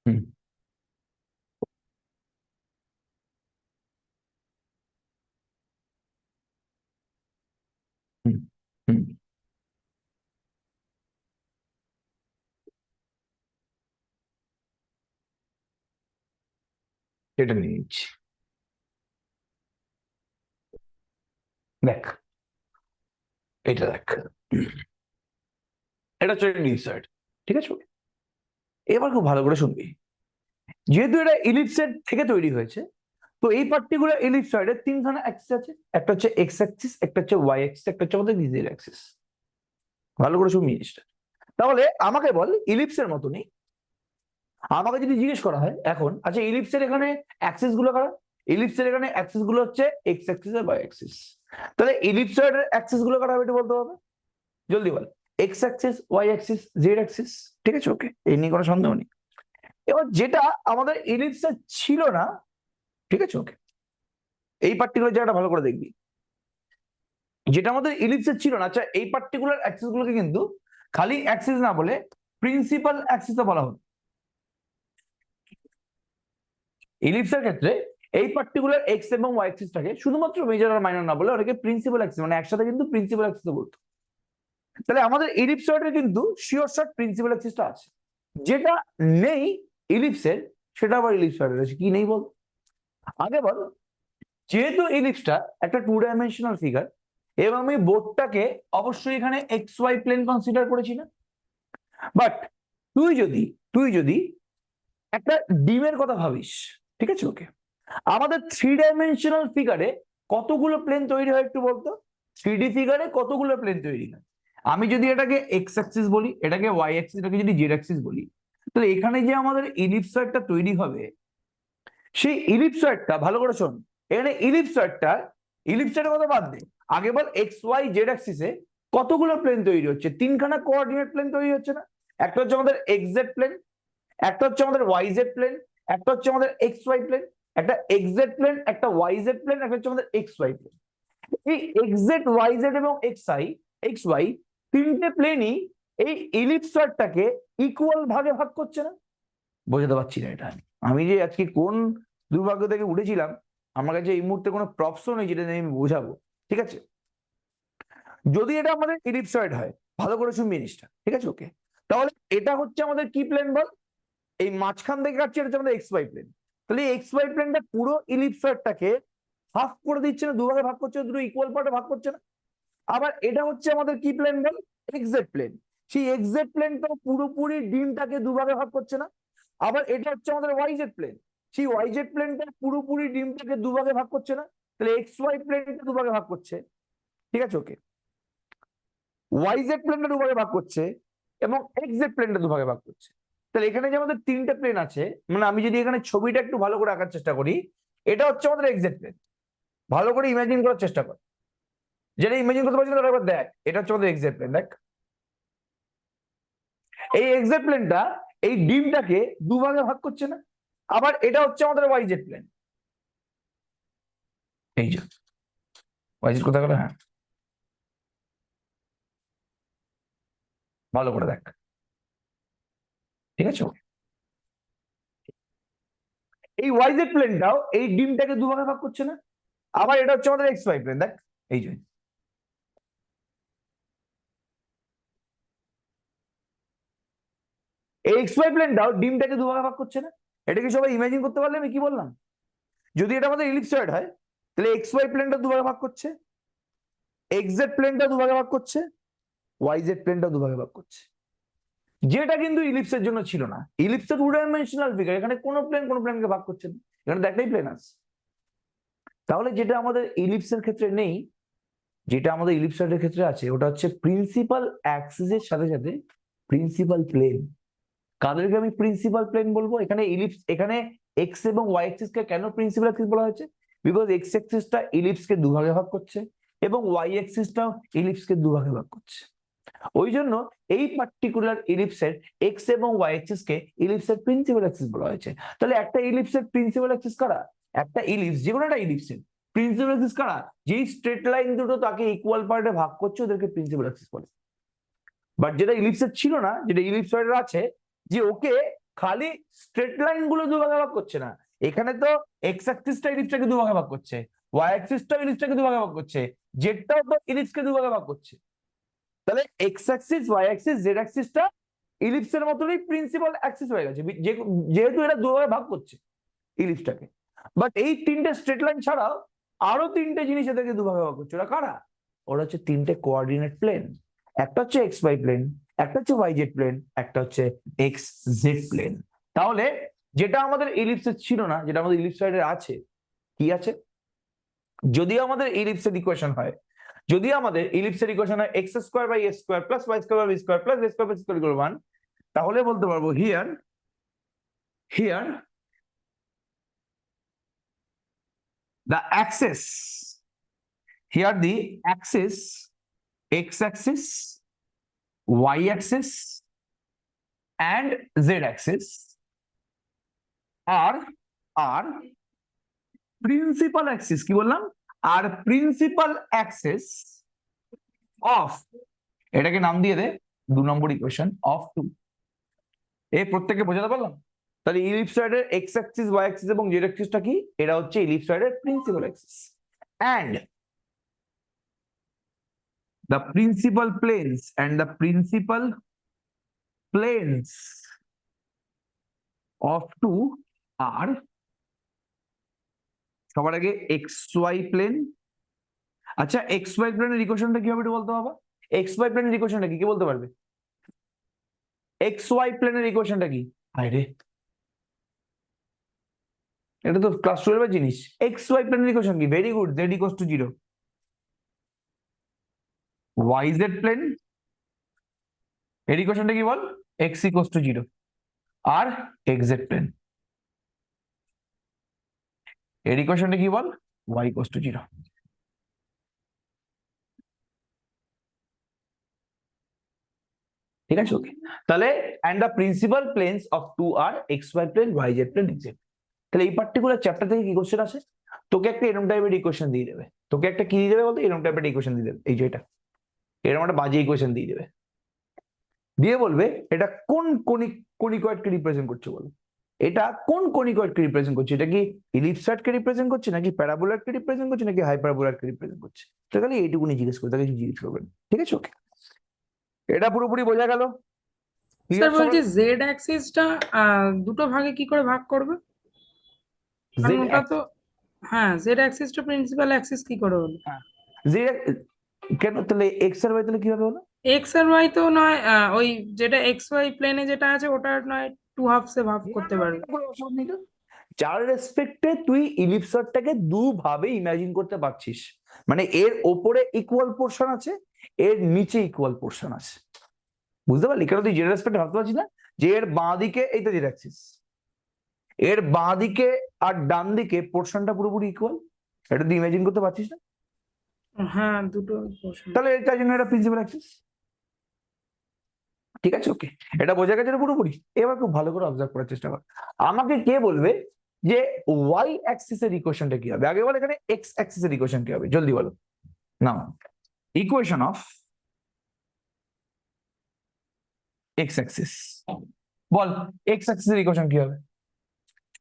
হুম, হুম, হুম, এটা নিয়ে নিচ্ছি। দেখ, এটা দেখ, এটা হচ্ছে ইলিপসয়েড, ঠিক আছে? এবার খুব ভালো করে শুনবি। যেহেতু এটা ইলিপসের থেকে তৈরি হয়েছে, তো এই পার্টিকুলার ইলিপসয়েডের তিনখানা অ্যাক্সিস আছে। একটা হচ্ছে এক্স অ্যাক্সিস, একটা হচ্ছে ওয়াই অ্যাক্সিস, একটা হচ্ছে আমাদের জেড অ্যাক্সিস। ভালো করে শুনবি জিনিসটা। তাহলে আমাকে বল, ইলিপসের মতনই আমাকে যদি জিজ্ঞেস করা হয় এখন, আচ্ছা ইলিপসের এখানে অ্যাক্সিস গুলো কারা? ইলিপসের এখানে অ্যাক্সিস গুলো হচ্ছে এক্স অ্যাক্সিস আর ওয়াই অ্যাক্সিস। তাহলে ইলিপসয়েডের অ্যাক্সিস গুলো কারা হবে একটু বলতে হবে, জলদি বল। X axis, Y axis, Z axis, ঠিক আছে? ওকে, এই নিয়ে কোনো সন্দেহ নেই। এবার যেটা আমাদের ইলিপসে ছিল না, ঠিক আছে? ওকে, এই পার্টিকুলার জায়গাটা ভালো করে দেখবি। যেটা আমাদের ইলিপসে ছিল না, আচ্ছা এই পার্টিকুলার অ্যাক্সিস গুলোকে কিন্তু খালি অ্যাক্সিস না বলে প্রিন্সিপাল অ্যাক্সিসও বলা হতো। ইলিপসের ক্ষেত্রে এই পার্টিকুলার এক্স এবং ওয়াই অ্যাক্সিসটাকে শুধুমাত্র মেজর আর মাইনর না বলে অনেকে প্রিন্সিপাল অ্যাক্সিস, মানে একসাথে কিন্তু প্রিন্সিপাল অ্যাক্সিসও বলতো। তাহলে আমাদের ইলিপসয়েডের কিন্তু শিওর শর্ট প্রিন্সিপাল অ্যাক্সিসটা আছে। যেটা নেই ইলিপসের, সেটা আবার ইলিপসয়েডের আছে। কি নেই বল? আগে বল, যেহেতু ইলিপসটা একটা 2 ডাইমেনশনাল ফিগার এবং আমি বোর্ডটাকে অবশ্যই এখানে এক্স ওয়াই প্লেন কনসিডার করেছি না, বাট তুই যদি একটা ডিমের কথা ভাবিস, ঠিক আছে? ওকে, আমাদের 3 ডাইমেনশনাল ফিগারে কতগুলো প্লেন তৈরি হয় একটু বলতো? 3D ফিগারে কতগুলো প্লেন তৈরি হয়? আমি যদি এটাকে এক্স অ্যাক্সিস বলি, এটাকে ওয়াই অ্যাক্সিস, এটাকে যদি জেড অ্যাক্সিস বলি, তাহলে এখানে যে আমাদের ইলিপসয়েডটা তৈরি হবে, সেই ইলিপসয়েডটা ভালো করে শোন। এখানে ইলিপসয়েডের কথা বাদ দে, আগে বল এক্স ওয়াই জেড অ্যাক্সিসে কতগুলো প্লেন তৈরি হচ্ছে? তিনখানা কোঅর্ডিনেট প্লেন তৈরি হচ্ছে না? একটা হচ্ছে আমাদের এক্স জেড প্লেন, একটা হচ্ছে আমাদের ওয়াই জেড প্লেন, একটা হচ্ছে আমাদের এক্স ওয়াই প্লেন। একটা এক্স জেড প্লেন, একটা ওয়াই জেড প্লেন, একটা হচ্ছে আমাদের এক্স ওয়াই প্লেন। এই এক্স জেড, ওয়াই জেড এবং এক্স ওয়াই তিনটে প্লেনই এই ইলিপসয়েডটাকে ইকুয়াল ভাগে ভাগ করছে না? বোঝাতে পারছি না এটা। আমি যে আজকে কোন দুর্ভাগ্য থেকে উঠেছিলাম, আমার কাছে এই মুহূর্তে কোনো প্রপসও নেই যেটা নিয়ে আমি বোঝাবো, ঠিক আছে? যদি এটা আমাদের ইলিপসয়েড হয়, ভালো করে শুনবি জিনিসটা, ঠিক আছে? ওকে, তাহলে এটা হচ্ছে আমাদের কি প্লেন বল? এই মাঝখান থেকে কাটছে, এটা হচ্ছে আমাদের এক্স ওয়াই প্লেন। তাহলে এক্স ওয়াই প্লেনটা পুরো ইলিপসয়েডটাকে হাফ করে দিচ্ছে না, দুভাগে ভাগ করছে না, দুটো ইকুয়াল পার্টে ভাগ করছে না? আবার এটা হচ্ছে আমাদের কি প্লেন বল? XZ plane. সেই এক্সজেড প্লেনটাও পুরোপুরি ডিমটাকে দুভাগে ভাগ করছে না? আবার এটা হচ্ছে আমাদের ওয়াইজেড প্লেন। সেই ওয়াইজেড প্লেনটা পুরোপুরি ডিমটাকে দুভাগে ভাগ করছে না? তাহলে এক্স ওয়াই প্লেনটা দুভাগে ভাগ করছে, ঠিক আছে? ওকে, ওয়াইজেড প্লেনটা দুভাগে ভাগ করছে এবং এক্সজেড প্লেনটা দুভাগে ভাগ করছে। তাহলে এখানে যে আমাদের তিনটে প্লেন আছে, মানে আমি যদি এখানে ছবিটা একটু ভালো করে আঁকার চেষ্টা করি, এটা হচ্ছে আমাদের এক্সজেড প্লেন। ভালো করে ইমাজিন করার চেষ্টা কর। যেটা ইমাজিন করতে পারছি না তারা একবার দেখ, এটা হচ্ছে আমাদের এক্সজেড প্লেন। দেখ, এই এক্সজেড প্লেনটা এই ডিমটাকে দুভাগে ভাগ করছে না? আবার এটা হচ্ছে আমাদের ওয়াইজেড প্লেন। এই যে ওয়াইজেড কোথায় গেল? হ্যাঁ, ভালো করে দেখ, ঠিক আছে? এই ওয়াইজেড প্লেনটাও এই ডিমটাকে দুভাগে ভাগ করছে না। আবার এটা হচ্ছে আমাদের এক্স ওয়াই প্লেন, দেখ এই যে এই এক্স ওয়াই প্লেনটাও ডিমটাকে দুভাগে ভাগ করছে না। এটা কি সবাই ইমাজিন করতে পারলে আমি কি বললাম? যদি এটা আমাদের ইলিপসয়েড হয় তাহলে এক্স ওয়াই প্লেনটা দুভাগে ভাগ করছে, এক্স জেড প্লেনটা দুভাগে ভাগ করছে, ওয়াই জেড প্লেনটা দুভাগে ভাগ করছে, যেটা কিন্তু ইলিপসের জন্য ছিল না। ইলিপসের টু ডাইমেনশনাল ফিগার, এখানে কোনো প্লেনকে ভাগ করছে না, এখানে তো একটাই প্লেন আছে। তাহলে যেটা আমাদের ইলিপসের ক্ষেত্রে নেই, যেটা আমাদের ইলিপসয়েডের ক্ষেত্রে আছে, ওটা হচ্ছে প্রিন্সিপাল অ্যাক্সিসের সাথে সাথে প্রিন্সিপাল প্লেন। কাদেরকে আমি প্রিন্সিপাল প্লেন বলবো? এখানে এখানে এক্স এবং ওয়াই অ্যাক্সিস কে কেন প্রিন্সিপাল অ্যাক্সিস বলা হয়েছে? বিকজ এক্স অ্যাক্সিসটা ইলিপসকে দুভাগে ভাগ করছে এবং ওয়াই অ্যাক্সিসটাও ইলিপসকে দুভাগে ভাগ করছে। ওই জন্য এই পার্টিকুলার ইলিপসের এক্স এবং ওয়াই অ্যাক্সিস কে ইলিপসের প্রিন্সিপাল অ্যাক্সিস বলা হয়েছে। তাহলে একটা ইলিপসের প্রিন্সিপাল অ্যাক্সিস কারা? একটা ইলিপস, যে কোনো একটা ইলিপসের প্রিন্সিপাল অ্যাক্সিস কারা? যেই স্ট্রেট লাইন দুটো তাকে ইকুয়াল পার্টে ভাগ করছে ওদেরকে প্রিন্সিপাল অ্যাক্সিস বলে। বাট যেটা ইলিপসের ছিল না, যেটা ইলিপসয়েডের আছে, যে ওকে খালি স্ট্রেট লাইন গুলো দুভাগে ভাগ করছে না, এখানে তো এক্স অ্যাক্সিসটা ইলিপসটাকে দুভাগে ভাগ করছে, ওয়াই অ্যাক্সিসটাও ইলিপসটাকে দুভাগে ভাগ করছে, জেডটাও তো ইলিপসকে দুভাগে ভাগ করছে। তাহলে X axis, Y axis, Z অ্যাক্সিসটা ইলিপসের মতনই প্রিন্সিপাল অ্যাক্সিস হয়ে গেছে, যেহেতু এটা দুভাগে ভাগ করছে ইলিপসটাকে। বাট এই তিনটে স্ট্রেট লাইন ছাড়াও আরো তিনটে জিনিস এদেরকে দুভাগে ভাগ করছে। ওরা কারা? ওরা হচ্ছে তিনটে কোঅর্ডিনেট প্লেন। একটা হচ্ছে এক্স ওয়াই প্লেন, একটা হচ্ছে ওয়াই জেড প্লেন, একটা হচ্ছে এক্স জেড প্লেন। তাহলে যেটা আমাদের ইলিপসের ছিল না, যেটা আমাদের ইলিপসয়েডের আছে, কি আছে? যদি আমাদের ইলিপসের ইকুয়েশন হয়, যদি আমাদের ইলিপসের ইকুয়েশন হয় x square by x square plus Y square by B square plus z square by square equal 1, তাহলে বলতে পারবো here the axis, here the axis, x axis, y axis and z axis are principal axis, কি বললাম? are principal axis of, এটাকে নাম দিয়ে দে 2 নম্বর equation of 2। এই প্রত্যেককে বোঝাতে পারলাম? তাহলে ইলিপসয়েডের এক্স অ্যাক্সিস, ওয়াই অ্যাক্সিস এবং জেড অ্যাক্সিসটা কি? এটা হচ্ছে ইলিপসয়েডের principal axis. and the principal planes of 2 are, সবার আগে এক্স ওয়াই প্লেন। আচ্ছা, এক্স ওয়াই প্লেনের ইকুয়েশনটা কি হবে একটু বলতে হবে? এক্স ওয়াই প্লেনের ইকুয়েশনটা কি, কে বলতে পারবে? এক্স ওয়াই প্লেনের ইকুয়েশনটা কি? আরে এটা তো ক্লাস 12 এর জিনিস। এক্স ওয়াই প্লেনের ইকুয়েশন কি? Very good, Z equals to 0। Y Z plane এর ইকুয়েশনটা কি বল? X equals to 0। আর এক্স জেড প্লেন এর ইকুয়েশনটা কি বল? Y equals to 0। ঠিক আছে, ওকে। তাহলে and the principal planes of 2 are xy plane, yz plane, xz। তাহলে এই পার্টিকুলার চ্যাপ্টার থেকে কি কোশ্চেন আসে? তোকে একটা এরকম টাইপের ইকুয়েশন দিয়ে দেবে, তোকে একটা কি দিয়ে দেবে বলতে? এরকম টাইপের ইকুয়েশন দিয়ে দেবে, এই যে এটা এরকম একটা বাজে ইকুয়েশন দিয়ে দেবে, দিয়ে বলবে এটা কোন কনিকয়েডকে রিপ্রেজেন্ট করছে বলো? এটা কোন কনিকয়েডকে রিপ্রেজেন্ট করছে? এটা কি ইলিপসয়েডকে রিপ্রেজেন্ট করছে, নাকি প্যারাবোলয়েডকে রিপ্রেজেন্ট করছে, নাকি হাইপারবোলয়েডকে রিপ্রেজেন্ট করছে? তো খালি এইটুকুনি জিজ্ঞেস করে, তাকে কিছু জিজ্ঞেস করবেন। ঠিক আছে, ওকে। এটা পুরোপুরি বোঝা গেল? স্যার বলছি জেড অ্যাক্সিসটা দুটো ভাগে কি করে ভাগ করবে? কারণ ওটা তো, হ্যাঁ, জেড অ্যাক্সিসটা প্রিন্সিপাল অ্যাক্সিস কি করে হলো? জেড কেন তাহলে এক্স আর ওয়াই তাহলে কিভাবে হলো? এক্স আর ওয়াই তো নয়, ওই যেটা এক্স ওয়াই প্লেনে যেটা আছে ওটা নয় টু হাফসে ভাগ করতে পারবে। যার রেসপেক্টে তুই ইলিপসটাকে দুভাবে ইমাজিন করতে পারছিস, মানে এর ওপরে ইকুয়াল পোর্শন আছে, এর নিচে ইকুয়াল পোর্শন আছে, বুঝতে পারলি? কেন তুই জেড রেসপেক্টে ভাবতে পারছিস না যে এর বাঁ দিকে এইটা জেড অ্যাক্সিস, এর বাঁ দিকে আর ডান দিকে পোর্শনটা পুরোপুরি ইকুয়াল, এটা তুই ইমাজিন করতে পারছিস না? হ্যাঁ, দুটো portion। তাহলে এটার জন্য এটা প্রিন্সিপাল অ্যাক্সিস। ঠিক আছে, ওকে, এটা বোঝা গেছে না পুরোপুরি? এবার খুব ভালো করে অবজার্ভ করার চেষ্টা কর। আমাকে কে বলবে যে ওয়াই অ্যাক্সিস এর ইকুয়েশনটা কি হবে? আগে বল এখানে এক্স অ্যাক্সিস এর ইকুয়েশন কি হবে, জলদি বলো। Now, equation of X axis, বল এক্স অ্যাক্সিস এর ইকুয়েশন কি হবে?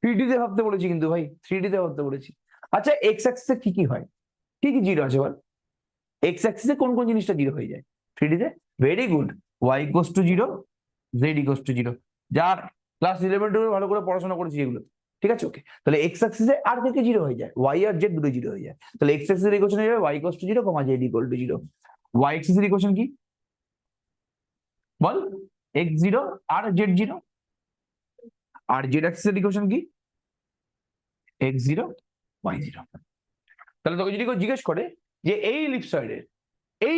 3D তে ভাবতে বলেছি কিন্তু ভাই, 3D তে ভাবতে বলেছি। আচ্ছা এক্স অ্যাক্সিসে কি কি হয়, কি কি জিরো আছে বল? এক্স অ্যাক্সিসে কোন কোন জিনিসটা জিরো হয়ে যায় 3D তে? Very good, y equals to zero, z equals to zero. যার ক্লাস 11-12 ভালো করে পড়াশোনা করেছি এগুলো, ঠিক আছে ওকে। তাহলে এক্স অ্যাক্সিসে আর কে জিরো হয়ে যায়, ওয়াই আর জেড দুটো জিরো হয়ে যায়। তাহলে এক্স অ্যাক্সিসের ইকুয়েশন হয়ে যাবে Y equals to zero, Z equal to zero. Y অ্যাক্সিসের ইকুয়েশন কি বল? এক্স জিরো আর জেড জিরো। আর জেড অ্যাক্সিসের ইকুয়েশন কি? X zero Y zero. তাহলে তোকে যদি কেউ জিজ্ঞেস করে যে এই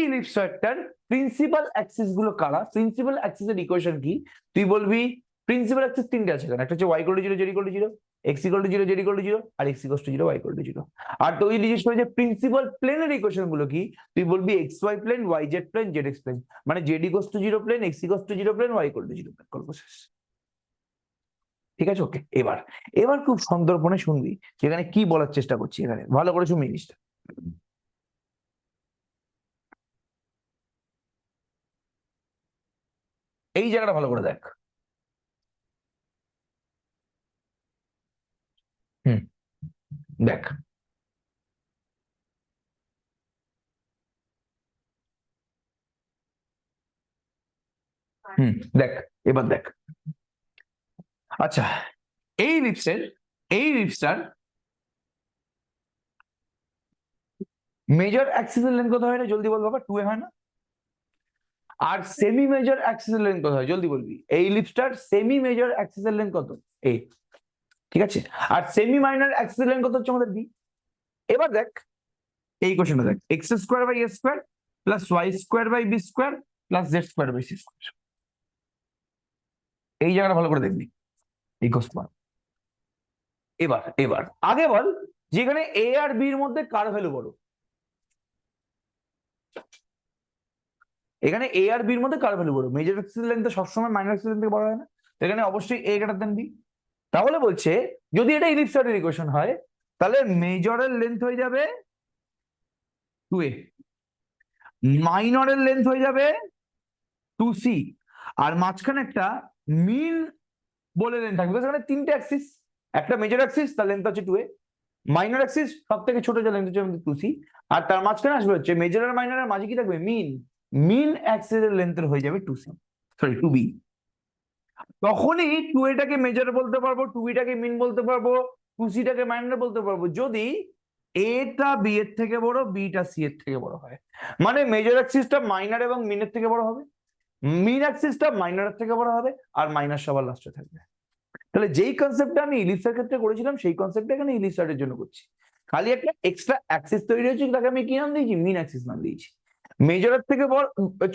ইলিপসয়েডটার প্রিন্সিপাল অ্যাক্সিস গুলো কারা, প্রিন্সিপাল অ্যাক্সিসের ইকুয়েশন কি, তুই বলবি প্রিন্সিপাল অ্যাক্সিস তিনটে আছে এখানে, একটা হচ্ছে Y equal to zero, Z equal to zero, X equal to zero, Z equal to zero, আর X equal to zero, Y equal to zero. আর তুই যদি জিজ্ঞেস করে যে প্রিন্সিপাল প্লেনের ইকুয়েশন গুলো কি, তুই বলবি X Y plane, Y Z plane, Z X plane. মানে Z equal to zero plane, X equal to zero plane, Y equal to zero plane. গল্প শেষ। ঠিক আছে ওকে। এবার এবার খুব সন্তর্পণে শুনবি সেখানে কি বলার চেষ্টা করছি, এখানে ভালো করে শুনবি জিনিসটা। এই জায়গাটা ভালো করে দেখ। হুম, দেখ হুম, দেখ এবার দেখ। আচ্ছা এই লিপসটার মেজর অ্যাক্সিসের লেন্থ কত হয় না, জলদি বল বাবা? 2a হয় না? আর সেমি মেজর অ্যাক্সিসের লেন্থ কত হয়, জলদি বলবি? এই লিপসটার সেমি মেজর অ্যাক্সিসের লেন্থ কত? a, ঠিক আছে। আর সেমি মাইনর অ্যাক্সিসের লেন্থ কত হচ্ছে আমাদের b। এবার দেখ এই কোশ্চেনটা দেখ, x square by a square plus Y square by B square plus z square by C square. এই জায়গাটা ভালো করে দেখবি, এই কোশ্চেন। এবার এবার আগে বল যেখানে এ আর বি এর মধ্যে কার ভ্যালু বড়? এখানে এ আর বি এর মধ্যে কার ভ্যালু বড়? মেজর অ্যাক্সিসের লেন্থ সবসময় মাইনর অ্যাক্সিসের লেন্থ থেকে বড় হয় না? তো এখানে অবশ্যই এ গ্রেটার দেন বি। তাহলে বলছে যদি এটা ইলিপসয়েডের ইকুয়েশন হয় তাহলে মেজরের লেন্থ হয়ে যাবে 2a, মাইনরের লেন্থ হয়ে যাবে 2c, আর মাঝখানে একটা মিন বলে লেন্থ থাকবে। এখানে তিনটে অ্যাক্সিস, একটা মেজর অ্যাক্সিস তার লেন্থ হচ্ছে 2a, মাইনর অ্যাক্সিস সব থেকে ছোট যে লেন্থ হচ্ছে 2c, আর তার মাঝখানে আসবে হচ্ছে মেজর আর মাইনরের মাঝে কি থাকবে? মিন অ্যাক্সিসের লেন্থের হয়ে যাবে 2c, সরি 2b। তখনই 2a টাকে মেজর বলতে পারবো, 2b টাকে মিন বলতে পারবো, 2c টাকে মাইনর বলতে পারবো যদি এটা বি এর থেকে বড়, বিটা সি এর থেকে বড় হয়। মানে মেজর অ্যাক্সিসটা মাইনর এবং মিনের থেকে বড় হবে, মিন অ্যাক্সিসটা মাইনরের থেকে বড় হবে, আর মাইনাস সবার লাস্টে থাকবে। তাহলে যেই কনসেপ্টটা আমি ইলিপসের ক্ষেত্রে করেছিলাম সেই কনসেপ্টটা এখানে ইলিপসয়েডের জন্য করছি। খালি একটা এক্সট্রা অ্যাক্সিস তৈরি হয়েছে, তাকে আমি কি নাম দিয়েছি? মিন অ্যাক্সিস নাম দিয়েছি। মেজরের থেকে বড়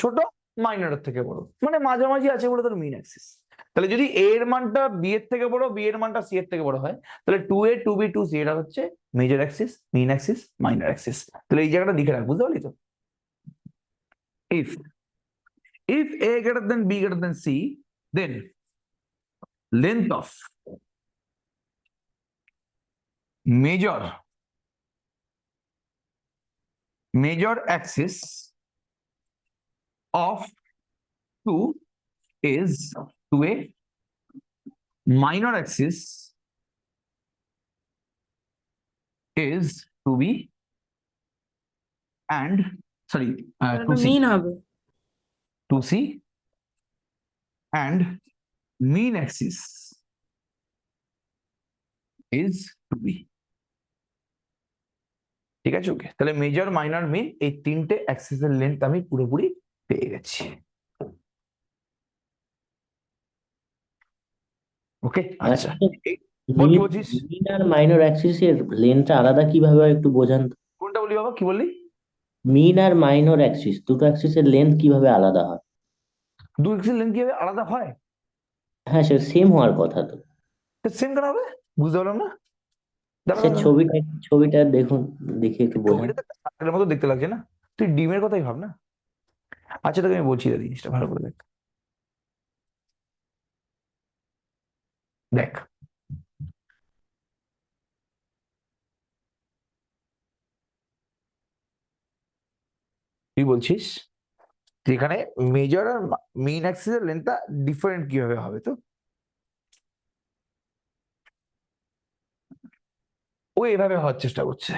ছোট, মাইনরের থেকে বড়, মানে মাঝামাঝি আছে বলে তোর মিন অ্যাক্সিস। তাহলে যদি এ এর মানটা বি এর থেকে বড়, বি এর মানটা সি এর থেকে বড় হয়, তাহলে 2a 2b 2c এটা হচ্ছে মেজর অ্যাক্সিস, মিন অ্যাক্সিস, মাইনর অ্যাক্সিস। তাহলে এই জায়গাটা লিখে রাখ, বুঝতে পারলি তো? if a greater than b greater than c, then length of major axis of 2 is 2a, minor axis is 2b, and sorry 2c, মিন হবে। 2c, and mean axis is 2b। ঠিক আছে ওকে। তাহলে মেজর, মাইনর, মিন এই তিনটে অ্যাক্সিসের length আমি পুরোপুরি পেয়ে গেছি। ওকে আচ্ছা, বল কি বলছিস? মিন আর মাইনর অ্যাক্সিসের লেন্থটা আলাদা কিভাবে হয় একটু বোঝান তো। কোনটা বলি বাবা, কি বললি? মিন আর মাইনর অ্যাক্সিস দুটো অ্যাক্সিসের লেন্থ কিভাবে আলাদা হয়? দুই অ্যাক্সিসের লেন্থ কিভাবে আলাদা হয়? হ্যাঁ, সে সেম হওয়ার কথা তো। সেম কেন হবে? বুঝতে পারলাম না। সে ছবিটা দেখুন, দেখে একটু বোঝান। ছবিটা তো সার্কেলের মতো দেখতে লাগছে না, তুই ডিমের কথাই ভাব না। আচ্ছা তোকে আমি বলছি জিনিসটা ভালো করে দেখ। দেখ তুই বলছিস যেখানে মেজর আর মেইন অ্যাক্সিসের লেন্থটা ডিফারেন্ট কিভাবে হবে, তো ও এভাবে হওয়ার চেষ্টা করছে,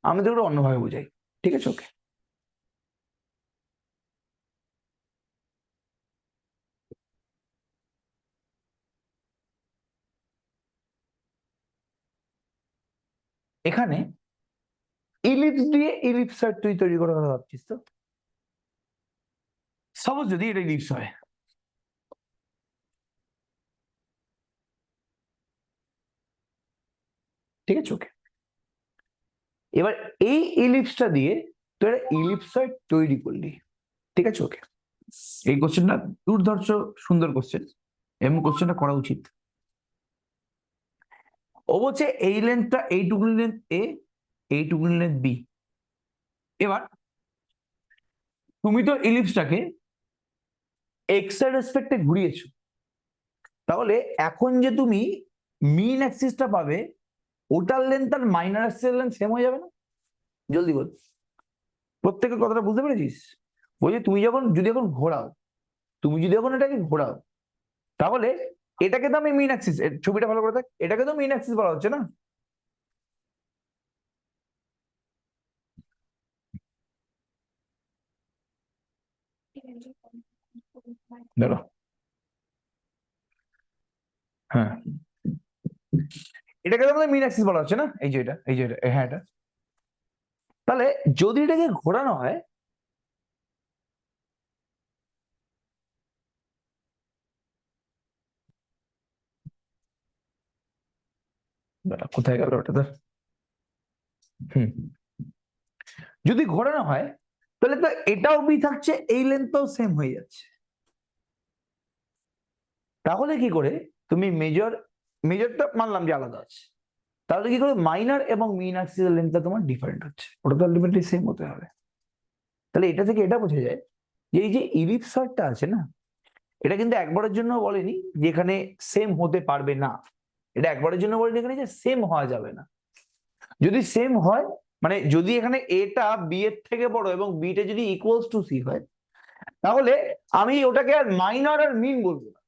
আমি তো ওটা অন্যভাবে বুঝাই, ঠিক আছে? ওকে, এখানে ইলিপস দিয়ে ইলিপসয়েড তুই তৈরি করার কথা ভাবছিস তো? সাপোজ যদি এটা ইলিপস হয়, ঠিক আছে? ওকে, এবার এই ইলিপসটা দিয়ে তুই একটা ইলিপসয়েড তৈরি করলি, ঠিক আছে? ওকে, এই কোশ্চেনটা দুর্ধর্ষ সুন্দর কোশ্চেন, এবং কোশ্চেনটা করা উচিত। ও বলছে এই লেন্থটা এইটুকুনি লেন্থ এ, এইটুকুনি লেন্থ বি। এবার তুমি তো ইলিপসটাকে এক্স এর রেসপেক্টে ঘুরিয়েছো, তাহলে এখন যে তুমি মিন অ্যাক্সিসটা পাবে, ওটার লেন্থ আর মাইনার অ্যাক্সিসের লেন্থ সেম হয়ে যাবে না? জলদি বল, প্রত্যেকের কথাটা বুঝতে পেরেছিস? বলছি তুমি যখন যদি এখন ঘোরাও, তুমি যদি এখন এটাকে ঘোরাও, তাহলে এটাকে তো আমি মিন অ্যাক্সিস, ছবিটা ভালো করে দেখ, এটাকে তো মিন অ্যাক্সিস বলা হচ্ছে না? দেখো, হ্যাঁ, এটাকে তো আমাদের মিন অ্যাক্সিস বলা হচ্ছে না? এই যে এটা, এই যে এটা, হ্যাঁ এটা। তাহলে যদি এটাকে ঘোরানো হয়, কোথায় গেল ওটা? হুম, যদি ঘোরানো হয় তাহলে তো এটাও বি থাকছে, এই লেন্থটাও সেম হয়ে যাচ্ছে। তাহলে কি করে তুমি মেজরটা মানলাম যে আলাদা আছে, তাহলে কি করে মাইনার এবং মিন অ্যাক্সিসের লেন্থটা তোমার ডিফারেন্ট হচ্ছে? ওটা তো আলটিমেটলি সেম হতে হবে। তাহলে এটা থেকে এটা বোঝা যায় যে এই যে ইলিপসয়েডটা আছে না, এটা কিন্তু একবারের জন্য বলেনি যে এখানে সেম হতে পারবে না, এটা একবারের জন্য বলেনি এখানে যে সেম হওয়া যাবে না। যদি সেম হয়, মানে যদি এখানে এটা বি এর থেকে বড় এবং বিটা যদি ইকুয়ালস টু সি হয়, তাহলে আমি ওটাকে আর মাইনর আর মিন বলবো না,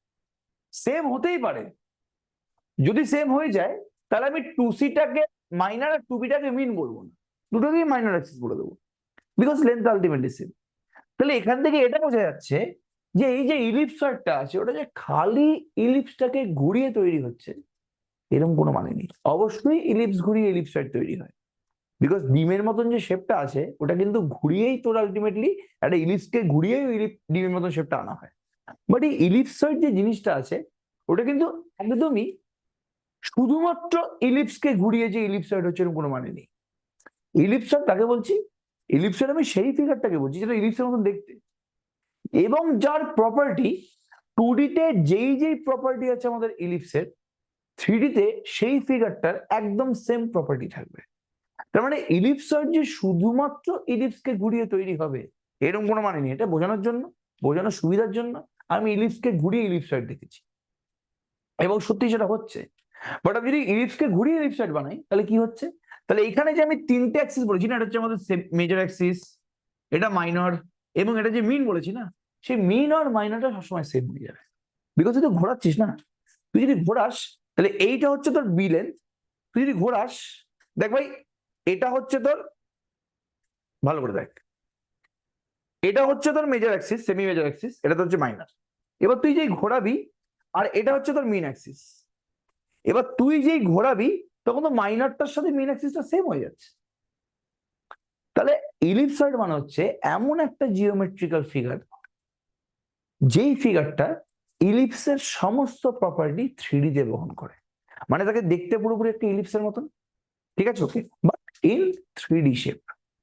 সেম হতেই পারে। যদি সেম হয়ে যায় তাহলে আমি টু সিটাকে মাইনর আর টু বিটাকে মিন বলবো না, দুটোকেই মাইনর অ্যাক্সিস বলে দেবো, বিকজ লেন্থ আলটিমেটলি সেম। তাহলে এখান থেকে এটা বোঝা যাচ্ছে যে এই যে ইলিপসটা আছে, ওটা যে খালি ইলিপসটাকে ঘুরিয়ে তৈরি হচ্ছে এরকম কোনো মানে নেই। অবশ্যই ইলিপস ঘুরিয়ে ইলিপসয়েড তৈরি হয়, বিকজ ডিমের মতন যে শেপটা আছে ওটা কিন্তু ঘুরিয়েই তোর আলটিমেটলি একটা ইলিপসকে ঘুরিয়েই ডিমের মতন শেপটা আনা হয়। বাট এই ইলিপসয়েড যে জিনিসটা আছে ওটা কিন্তু একদমই শুধুমাত্র ইলিপসকে ঘুরিয়ে যে ইলিপসয়েড হচ্ছে এরকম কোনো মানে নেই। ইলিপসয়েড তাকে বলছি, ইলিপসের আমি সেই ফিগারটাকে বলছি যেটা ইলিপসের মতন দেখতে, এবং যার প্রপার্টি 2D তে যেই যেই প্রপার্টি আছে আমাদের ইলিপসের, 3D তে সেই ফিগারটার একদম সেম প্রপার্টি থাকবে। তার মানে ইলিপসয়েড যে শুধুমাত্র ইলিপসকে ঘুরিয়ে তৈরি হবে এরকম কোনো মানে নেই। এটা বোঝানোর জন্য, বোঝানোর সুবিধার জন্য আমি ইলিপসকে ঘুরিয়ে ইলিপসয়েড দেখেছি, এবং সত্যি সেটা হচ্ছে। বাট আমি যদি ইলিপসকে ঘুরিয়ে ইলিপসয়েড বানাই তাহলে কি হচ্ছে? তাহলে এখানে যে আমি তিনটে অ্যাক্সিস বলেছি না, এটা হচ্ছে আমাদের মেজর অ্যাক্সিস, এটা মাইনর, এবং এটা যে মিন বলেছি না, সেই মিন আর মাইনরটা সবসময় সেম হয়ে যাবে, বিকজ তুই তো ঘোরাচ্ছিস না। তুই যদি ঘোরাস তাহলে এইটা হচ্ছে তোর বি লেন্থ, তুই যদি ঘোরাস, দেখ ভাই, এটা হচ্ছে তোর, ভালো করে দেখ, এটা হচ্ছে তোর major Axis, semi major Axis, এটা তো হচ্ছে মাইনার। এবার তুই যেই ঘোরাবি, আর এটা হচ্ছে তোর মিন অ্যাক্সিস, এবার তুই যেই ঘোরাবি তখন তো মাইনারটার সাথে মিন অ্যাক্সিসটা সেম হয়ে যাচ্ছে। তাহলে ইলিপসয়েড মানে হচ্ছে এমন একটা জিওমেট্রিক্যাল ফিগার, যেই ফিগারটা ইলিপসের সমস্ত প্রপার্টি 3D তে বহন করে, মানে তাকে দেখতে পুরোপুরি একটা ইলিপসের মতন, ঠিক আছে? ওকে, বাট ইন 3D শেপ,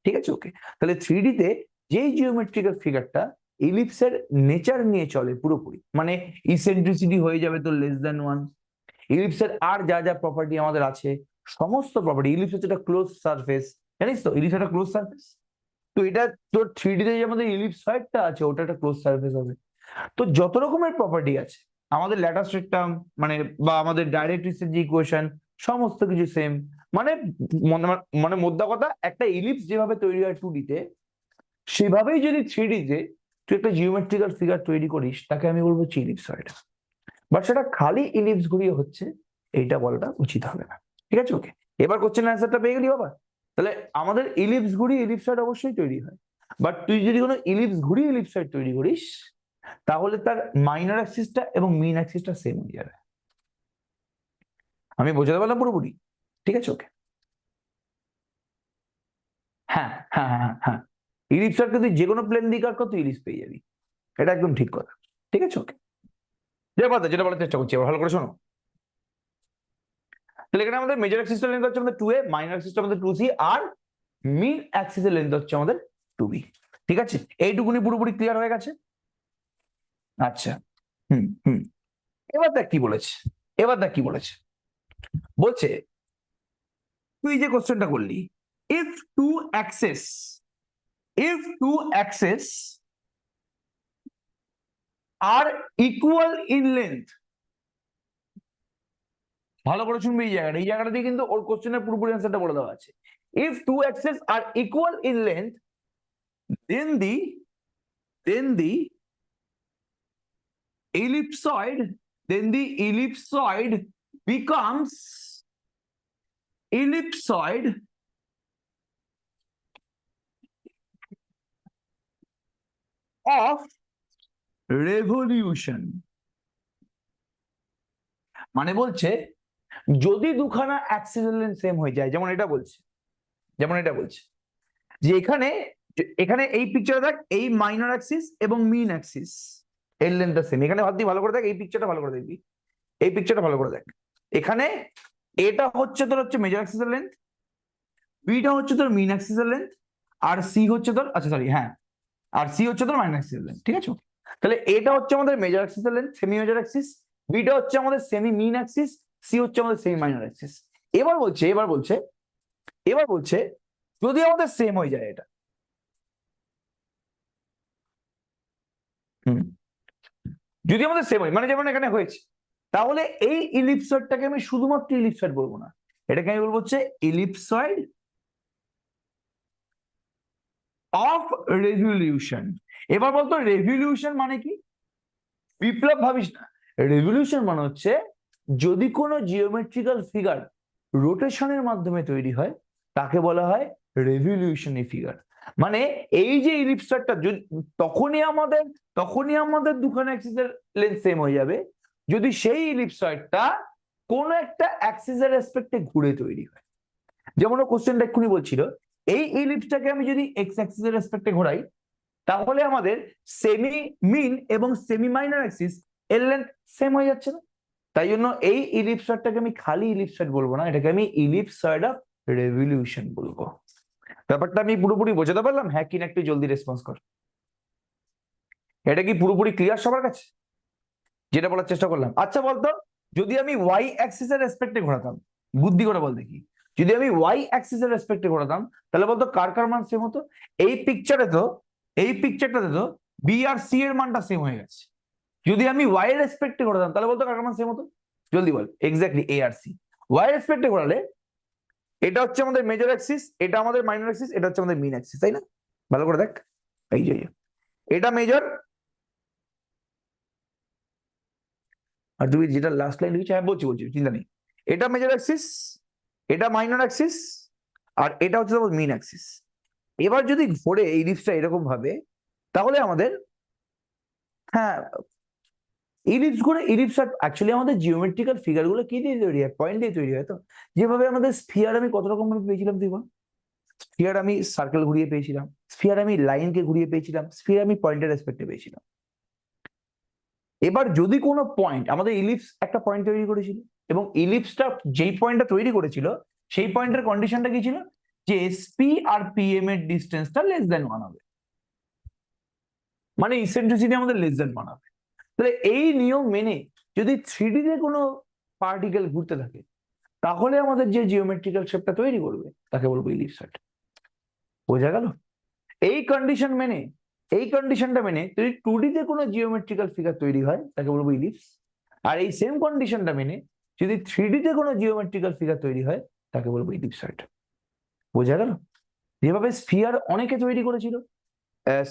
ঠিক আছে? ওকে, তাহলে 3D তে যেই জিওমেট্রিক্যাল ফিগারটা ইলিপসের নেচার নিয়ে চলে পুরোপুরি, মানে ইসেন্ট্রিসিটি হয়ে যাবে তো লেস দ্যান 1, ইলিপসের আর যা যা প্রপার্টি আমাদের আছে সমস্ত প্রপার্টি, ইলিপস হচ্ছে একটা ক্লোজ সারফেস, জানিস তো ইলিপস একটা ক্লোজ সারফেস, তো এটা তোর 3D তে যে আমাদের ইলিপসয়েডটা আছে ওটা একটা ক্লোজ সারফেস হবে। তো যত রকমের প্রপার্টি আছে আমাদের ল্যাটাস সিস্টেম, মানে বা আমাদের ডাইরেক্ট্রিক্সের যে ইকুয়েশন, সমস্ত কিছু সেম। মানে মানে মোদ্দা কথা, একটা ইলিপস যেভাবে তৈরি হয় 2D তে, সেভাবেই যদি 3D তে তুই একটা জিওমেট্রিক্যাল ফিগার তৈরি করিস, তাকে আমি বলবো ইলিপসয়েড। বাট সেটা খালি ইলিপস ঘুরিয়ে হচ্ছে, এইটা বলাটা উচিত হবে না। ঠিক আছে, ওকে। এবার কোশ্চেন অ্যান্সারটা পেয়ে গেলি বাবা। তাহলে আমাদের ইলিপস ঘুরি ইলিপসয়েড অবশ্যই তৈরি হয়, বাট তুই যদি কোনো ইলিপস ঘুরি ইলিপসয়েড তৈরি করিস তাহলে তার মাইনর অ্যাক্সিসটা এবং মিন অ্যাক্সিসটা সেম হয়ে যাবে। আমি বোঝাতে পারলাম পুরোপুরি? ঠিক আছে, ওকে। হ্যাঁ হ্যাঁ হ্যাঁ হ্যাঁ, ইলিপসয়েডকে তুই যে কোনো প্লেন দিয়ে কাট কর, তুই ইলিপস পেয়ে যাবি, এটা একদম ঠিক কথা। ঠিক আছে, ওকে। যেটা বলার চেষ্টা করছি এবার ভালো করে শোনো। তাহলে এখানে আমাদের মেজর অ্যাক্সিসের লেন্থ হচ্ছে আমাদের 2a, মাইনর অ্যাক্সিসটা আমাদের 2c, আর মিন অ্যাক্সিসের লেন্থ হচ্ছে আমাদের 2b। ঠিক আছে, এইটুকুনি পুরোপুরি ক্লিয়ার হয়ে গেছে? আচ্ছা, হুম। এবার দেখ কি বলেছে। বলছে তুই যে কোশ্চেনটা করলি, if two axes are equal in length, ভালো করে শুনবি এই জায়গাটা দিয়ে কিন্তু ওর কোশ্চেনের পুরোপুরি অ্যান্সারটা বলে দেওয়া আছে। if two axes are equal in length, then the ellipsoid becomes of revolution। মানে বলছে যদি দুখানা অ্যাক্সিসের লেন্থ সেম হয়ে যায়, যেমন এটা বলছে যে এখানে এই পিকচারে দেখ, এই মাইনর অ্যাক্সিস এবং মিন অ্যাক্সিস এর লেন্থটা সেম। এখানে ভালো করে দেখ, এই পিকচারটা ভালো করে দেখবি, এই পিকচারটা ভালো করে দেখ। এখানে এটা হচ্ছে মেজর অ্যাক্সিসের লেন্থ, বিটা হচ্ছে তোর মিন অ্যাক্সিসের লেন্থ, আর সি হচ্ছে তোর আর সি হচ্ছে তোর মাইনর অ্যাক্সিসের লেন্থ। ঠিক আছে, তাহলে এটা হচ্ছে আমাদের মেজর অ্যাক্সিসের length, semi major axis, beta হচ্ছে আমাদের সেমি মিন অ্যাক্সিস, সি হচ্ছে আমাদের সেমি মাইনর অ্যাক্সিস। এবার বলছে যদি আমাদের সেম হয়ে যায় এটা, যদি আমাদের সেম হয়, মানে যেমন এখানে হয়েছে, তাহলে এই ইলিপসয়েডটাকে আমি শুধুমাত্র ইলিপসয়েড বলবো না, এটাকে আমি বলবো হচ্ছে ইলিপসয়েড অফ রেভলিউশন। এবার বলতো রেভলিউশন মানে কি? বিপ্লব ভাবিস না, রেভলিউশন মানে হচ্ছে যদি কোনো জিওমেট্রিক্যাল ফিগার রোটেশনের মাধ্যমে তৈরি হয় তাকে বলা হয় রেভলিউশনারি ফিগার। মানে এই যে ইলিপসয়েডটা তখনই আমাদের দুখানা অ্যাক্সিসের লেন্থ সেম হয়ে যাবে যদি সেই ইলিপসয়েডটা কোন একটা অ্যাক্সিসের রেসপেক্টে ঘুরে তৈরি হয়। যেমন ও কোশ্চেনটা এক্ষুনি বলছিল, এই ইলিপসটাকে আমি যদি এক্স অ্যাক্সিসের রেসপেক্টে ঘোরাই তাহলে আমাদের সেমি মিন এবং সেমি মাইনর অ্যাক্সিস এর লেন্থ সেম হয়ে যাচ্ছে না। তাই জন্য এই ইলিপসয়েডটাকে আমি খালি ইলিপসয়েড বলবো না, এটাকে আমি ইলিপসয়েড অফ রেভলিউশন বলবো। ব্যাপারটা আমি পুরোপুরি বোঝাতে পারলাম? হ্যাঁ কি না একটু জলদি রেসপন্স কর। এটা কি পুরোপুরি ক্লিয়ার সবার কাছে যেটা বলার চেষ্টা করলাম? আচ্ছা বলতো, যদি আমি ওয়াই অ্যাক্সিসের রেসপেক্টে ঘোরাতাম, বুদ্ধি করে বল দেখি, যদি আমি ওয়াই অ্যাক্সিসের রেসপেক্টে ঘোরাতাম তাহলে বলতো কার মান সেম হতো? এই পিকচারটাতে তো বি আর সি এর মানটা সেম হয়ে গেছে। যদি আমি ওয়াই এর রেসপেক্টে ঘোরাতাম তাহলে বলতো কার মান সেম হতো? জলদি বল। এক্স্যাক্টলি এ আর সি। ওয়াই এর রেসপেক্টে ঘোরালে এটা হচ্ছে আমাদের মেজর অ্যাক্সিস, এটা আমাদের মাইনর অ্যাক্সিস, এটা হচ্ছে আমাদের মিন অ্যাক্সিস, তাই না? ভালো করে দেখ, এই যে এটা মেজর, আর তুমি যেটা লাস্ট লাইন লিখেছো, হ্যাঁ বলছি চিন্তা নেই, এটা মেজর অ্যাক্সিস, এটা মাইনর অ্যাক্সিস, আর এটা হচ্ছে তোমার মিন অ্যাক্সিস। এবার যদি ঘোরে এই ইলিপসটা এরকম ভাবে তাহলে আমাদের হ্যাঁ ইলিপস ঘুরে ইলিপস অ্যাকচুয়ালি আমাদের জিওমেট্রিক্যাল ফিগার গুলো কি দিয়ে তৈরি হয়? পয়েন্ট দিয়ে তৈরি হয়। তো যেভাবে আমাদের স্ফিয়ার আমি কত রকম ভাবে পেয়েছিলাম তুই বল? স্ফিয়ার আমি সার্কেল ঘুরিয়ে পেয়েছিলাম, স্ফিয়ার আমি লাইনকে ঘুরিয়ে পেয়েছিলাম, স্ফিয়ার আমি পয়েন্টের রেসপেক্টে পেয়েছিলাম। এবার যদি কোনো পয়েন্ট, আমাদের ইলিপস একটা পয়েন্ট তৈরি করেছিল এবং ইলিপসটা যেই পয়েন্টটা তৈরি করেছিল সেই পয়েন্টের কন্ডিশনটা কি ছিল? যে এসপি আর পিএম এর ডিস্টেন্সটা লেস দেন 1 হবে, মানে ইসেন্ট্রিসিটি আমাদের লেস দেন 1 হবে। তাহলে এই নিয়ম মেনে যদি 3D তে কোনো পার্টিকেল ঘুরতে থাকে তাহলে আমাদের যে জিওমেট্রিক্যাল শেপটা তৈরি করবে তাকে বলবো ইলিপসয়েড। বোঝা গেল? এই কন্ডিশনটা মেনে যদি 2D তে কোনো জিওমেট্রিক্যাল ফিগার তৈরি হয় তাকে বলবো ইলিপস, আর এই সেম কন্ডিশনটা মেনে যদি 3D তে কোনো জিওমেট্রিক্যাল ফিগার তৈরি হয় তাকে বলবো ইলিপসয়েড। বোঝা গেল? যেভাবে স্ফিয়ার অনেকে তৈরি করেছিল,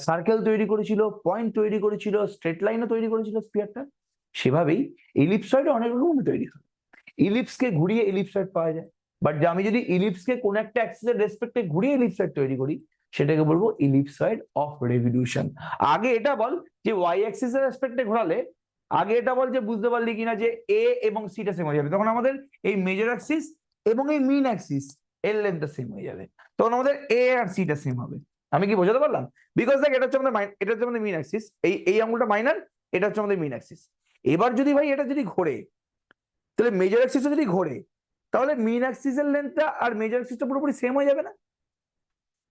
সার্কেল তৈরি করেছিল, পয়েন্ট তৈরি করেছিল, স্ট্রেট লাইনও তৈরি করেছিল স্ফিয়ারটা, সেভাবেই ইলিপসয়েড অনেক রকম তৈরি হয়। ইলিপসকে ঘুরিয়ে ইলিপসয়েড পাওয়া যায়, বাট আমি যদি ইলিপসকে কোন একটা অ্যাক্সিসের রেসপেক্টে ঘুরিয়ে ইলিপসয়েড তৈরি করি সেটাকে বলবো ইলিপসয়েড অফ রেভলিউশন। আগে এটা বল যে ওয়াই অ্যাক্সিসের রেসপেক্টে ঘোরালে, আগে এটা বল যে বুঝতে পারলি কিনা যে এ এবং সিটা সেম হয়ে যাবে, তখন আমাদের এই মেজর অ্যাক্সিস এবং এই মিন অ্যাক্সিস এর লেন্থটা সেম হয়ে যাবে, তখন আমাদের এ আর সিটা সেম হবে। আমি কি বোঝাতে পারলাম? বিকজ দেখ এটা হচ্ছে আমাদের এটা হচ্ছে আমাদের মিন অ্যাক্সিস, এই আঙুলটা মাইনার, এটা হচ্ছে আমাদের মিন অ্যাক্সিস। এবার যদি ভাই এটা যদি ঘোরে, তাহলে মেজর অ্যাক্সিসটা যদি ঘোরে, তাহলে মিন অ্যাক্সিসের লেন্থটা আর মেজর অ্যাক্সিসটা পুরোপুরি সেম হয়ে যাবে না?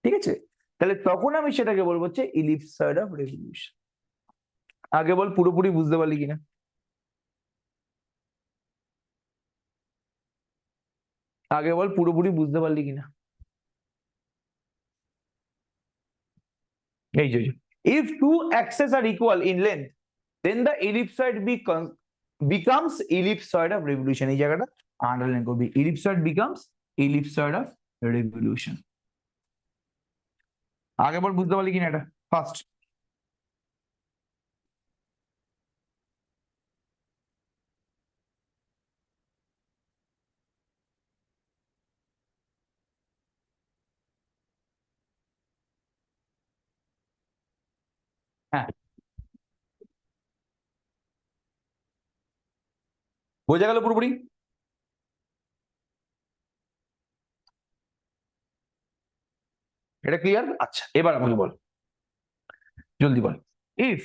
ঠিক আছে, তাহলে তখন আমি সেটাকে বলবো হচ্ছে ইলিপসয়েড অফ রেভলিউশন। আগে বল পুরোপুরি বুঝতে পারলি কিনা? আগে বল পুরোপুরি বুঝতে পারলি কিনা? এই যে if two axes are equal in length then the ellipsoid becomes ellipsoid of revolution। এই জায়গাটা আন্ডারলাইন করবি, ellipsoid becomes ellipsoid of revolution। আগে বল বুঝতে পারলি কিনা এটা ফার্স্ট? হ্যাঁ, বোঝা গেল পুরোপুরি? এটা ক্লিয়ার? আচ্ছা, এবার আমাকে বল, জলদি বল, if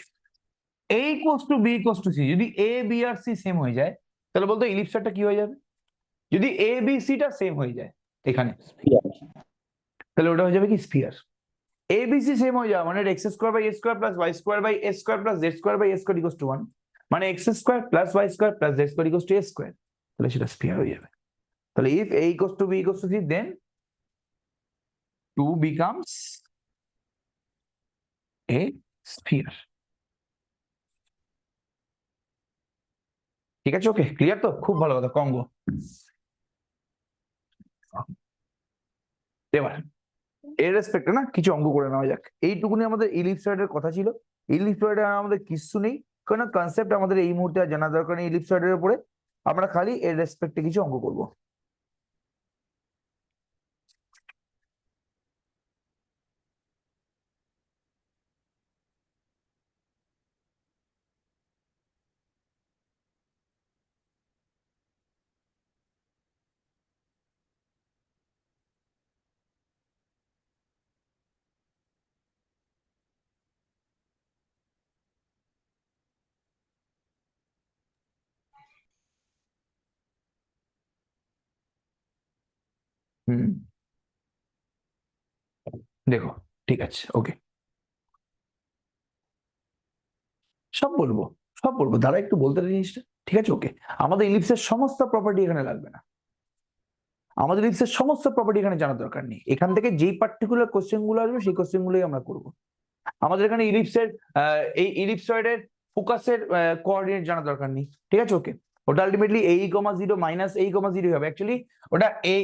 a equals to b equals to c, যদি a b আর c সেম হয়ে যায় তাহলে বলতো ইলিপসয়েডটা কি হয়ে যাবে? যদি a b c টা সেম হয়ে যায় এখানে, তাহলে ওটা হয়ে যাবে কি sphere. a b c same হয়ে যাওয়া মানে x square by a square plus y square by a square plus z square by a square equals to 1, মানে x square plus y square plus z square equals to a square, তাহলে সেটা sphere হয়ে যাবে। তাহলে if a equals to b equals to c then 2 becomes a sphere। ঠিক আছে, ওকে, clear তো? খুব ভালো কথা, কঙ্গো। এবার এর রেসপেক্টে না কিছু অঙ্ক করে নেওয়া যাক। এইটুকুনি আমাদের ইলিপসয়েডের কথা ছিল। ইলিপসয়েডে আমাদের কিছু নেই, কোনো কনসেপ্ট আমাদের এই মুহূর্তে আর জানা দরকার নেই ইলিপসয়েডের উপরে। আমরা খালি এর রেসপেক্টে কিছু অঙ্ক করব। হুম, দেখো, ঠিক আছে, ওকে, সব বলবো, সব বলবো, দাঁড়া একটু বলতে দে জিনিসটা। ঠিক আছে, ওকে, আমাদের ইলিপসের সমস্ত প্রপার্টি এখানে লাগবে না, আমাদের ইলিপসের সমস্ত প্রপার্টি এখানে জানার দরকার নেই। এখান থেকে যেই পার্টিকুলার কোশ্চেন গুলো আসবে সেই কোশ্চেন গুলোই আমরা করব। আমাদের এখানে ইলিপসের এই ইলিপসয়েডের ফোকাসের কোঅর্ডিনেট জানা দরকার নেই। ঠিক আছে, ওকে, ওটা আলটিমেটলি a, 0 মাইনাস a, 0 হবে। অ্যাকচুয়ালি ওটা a,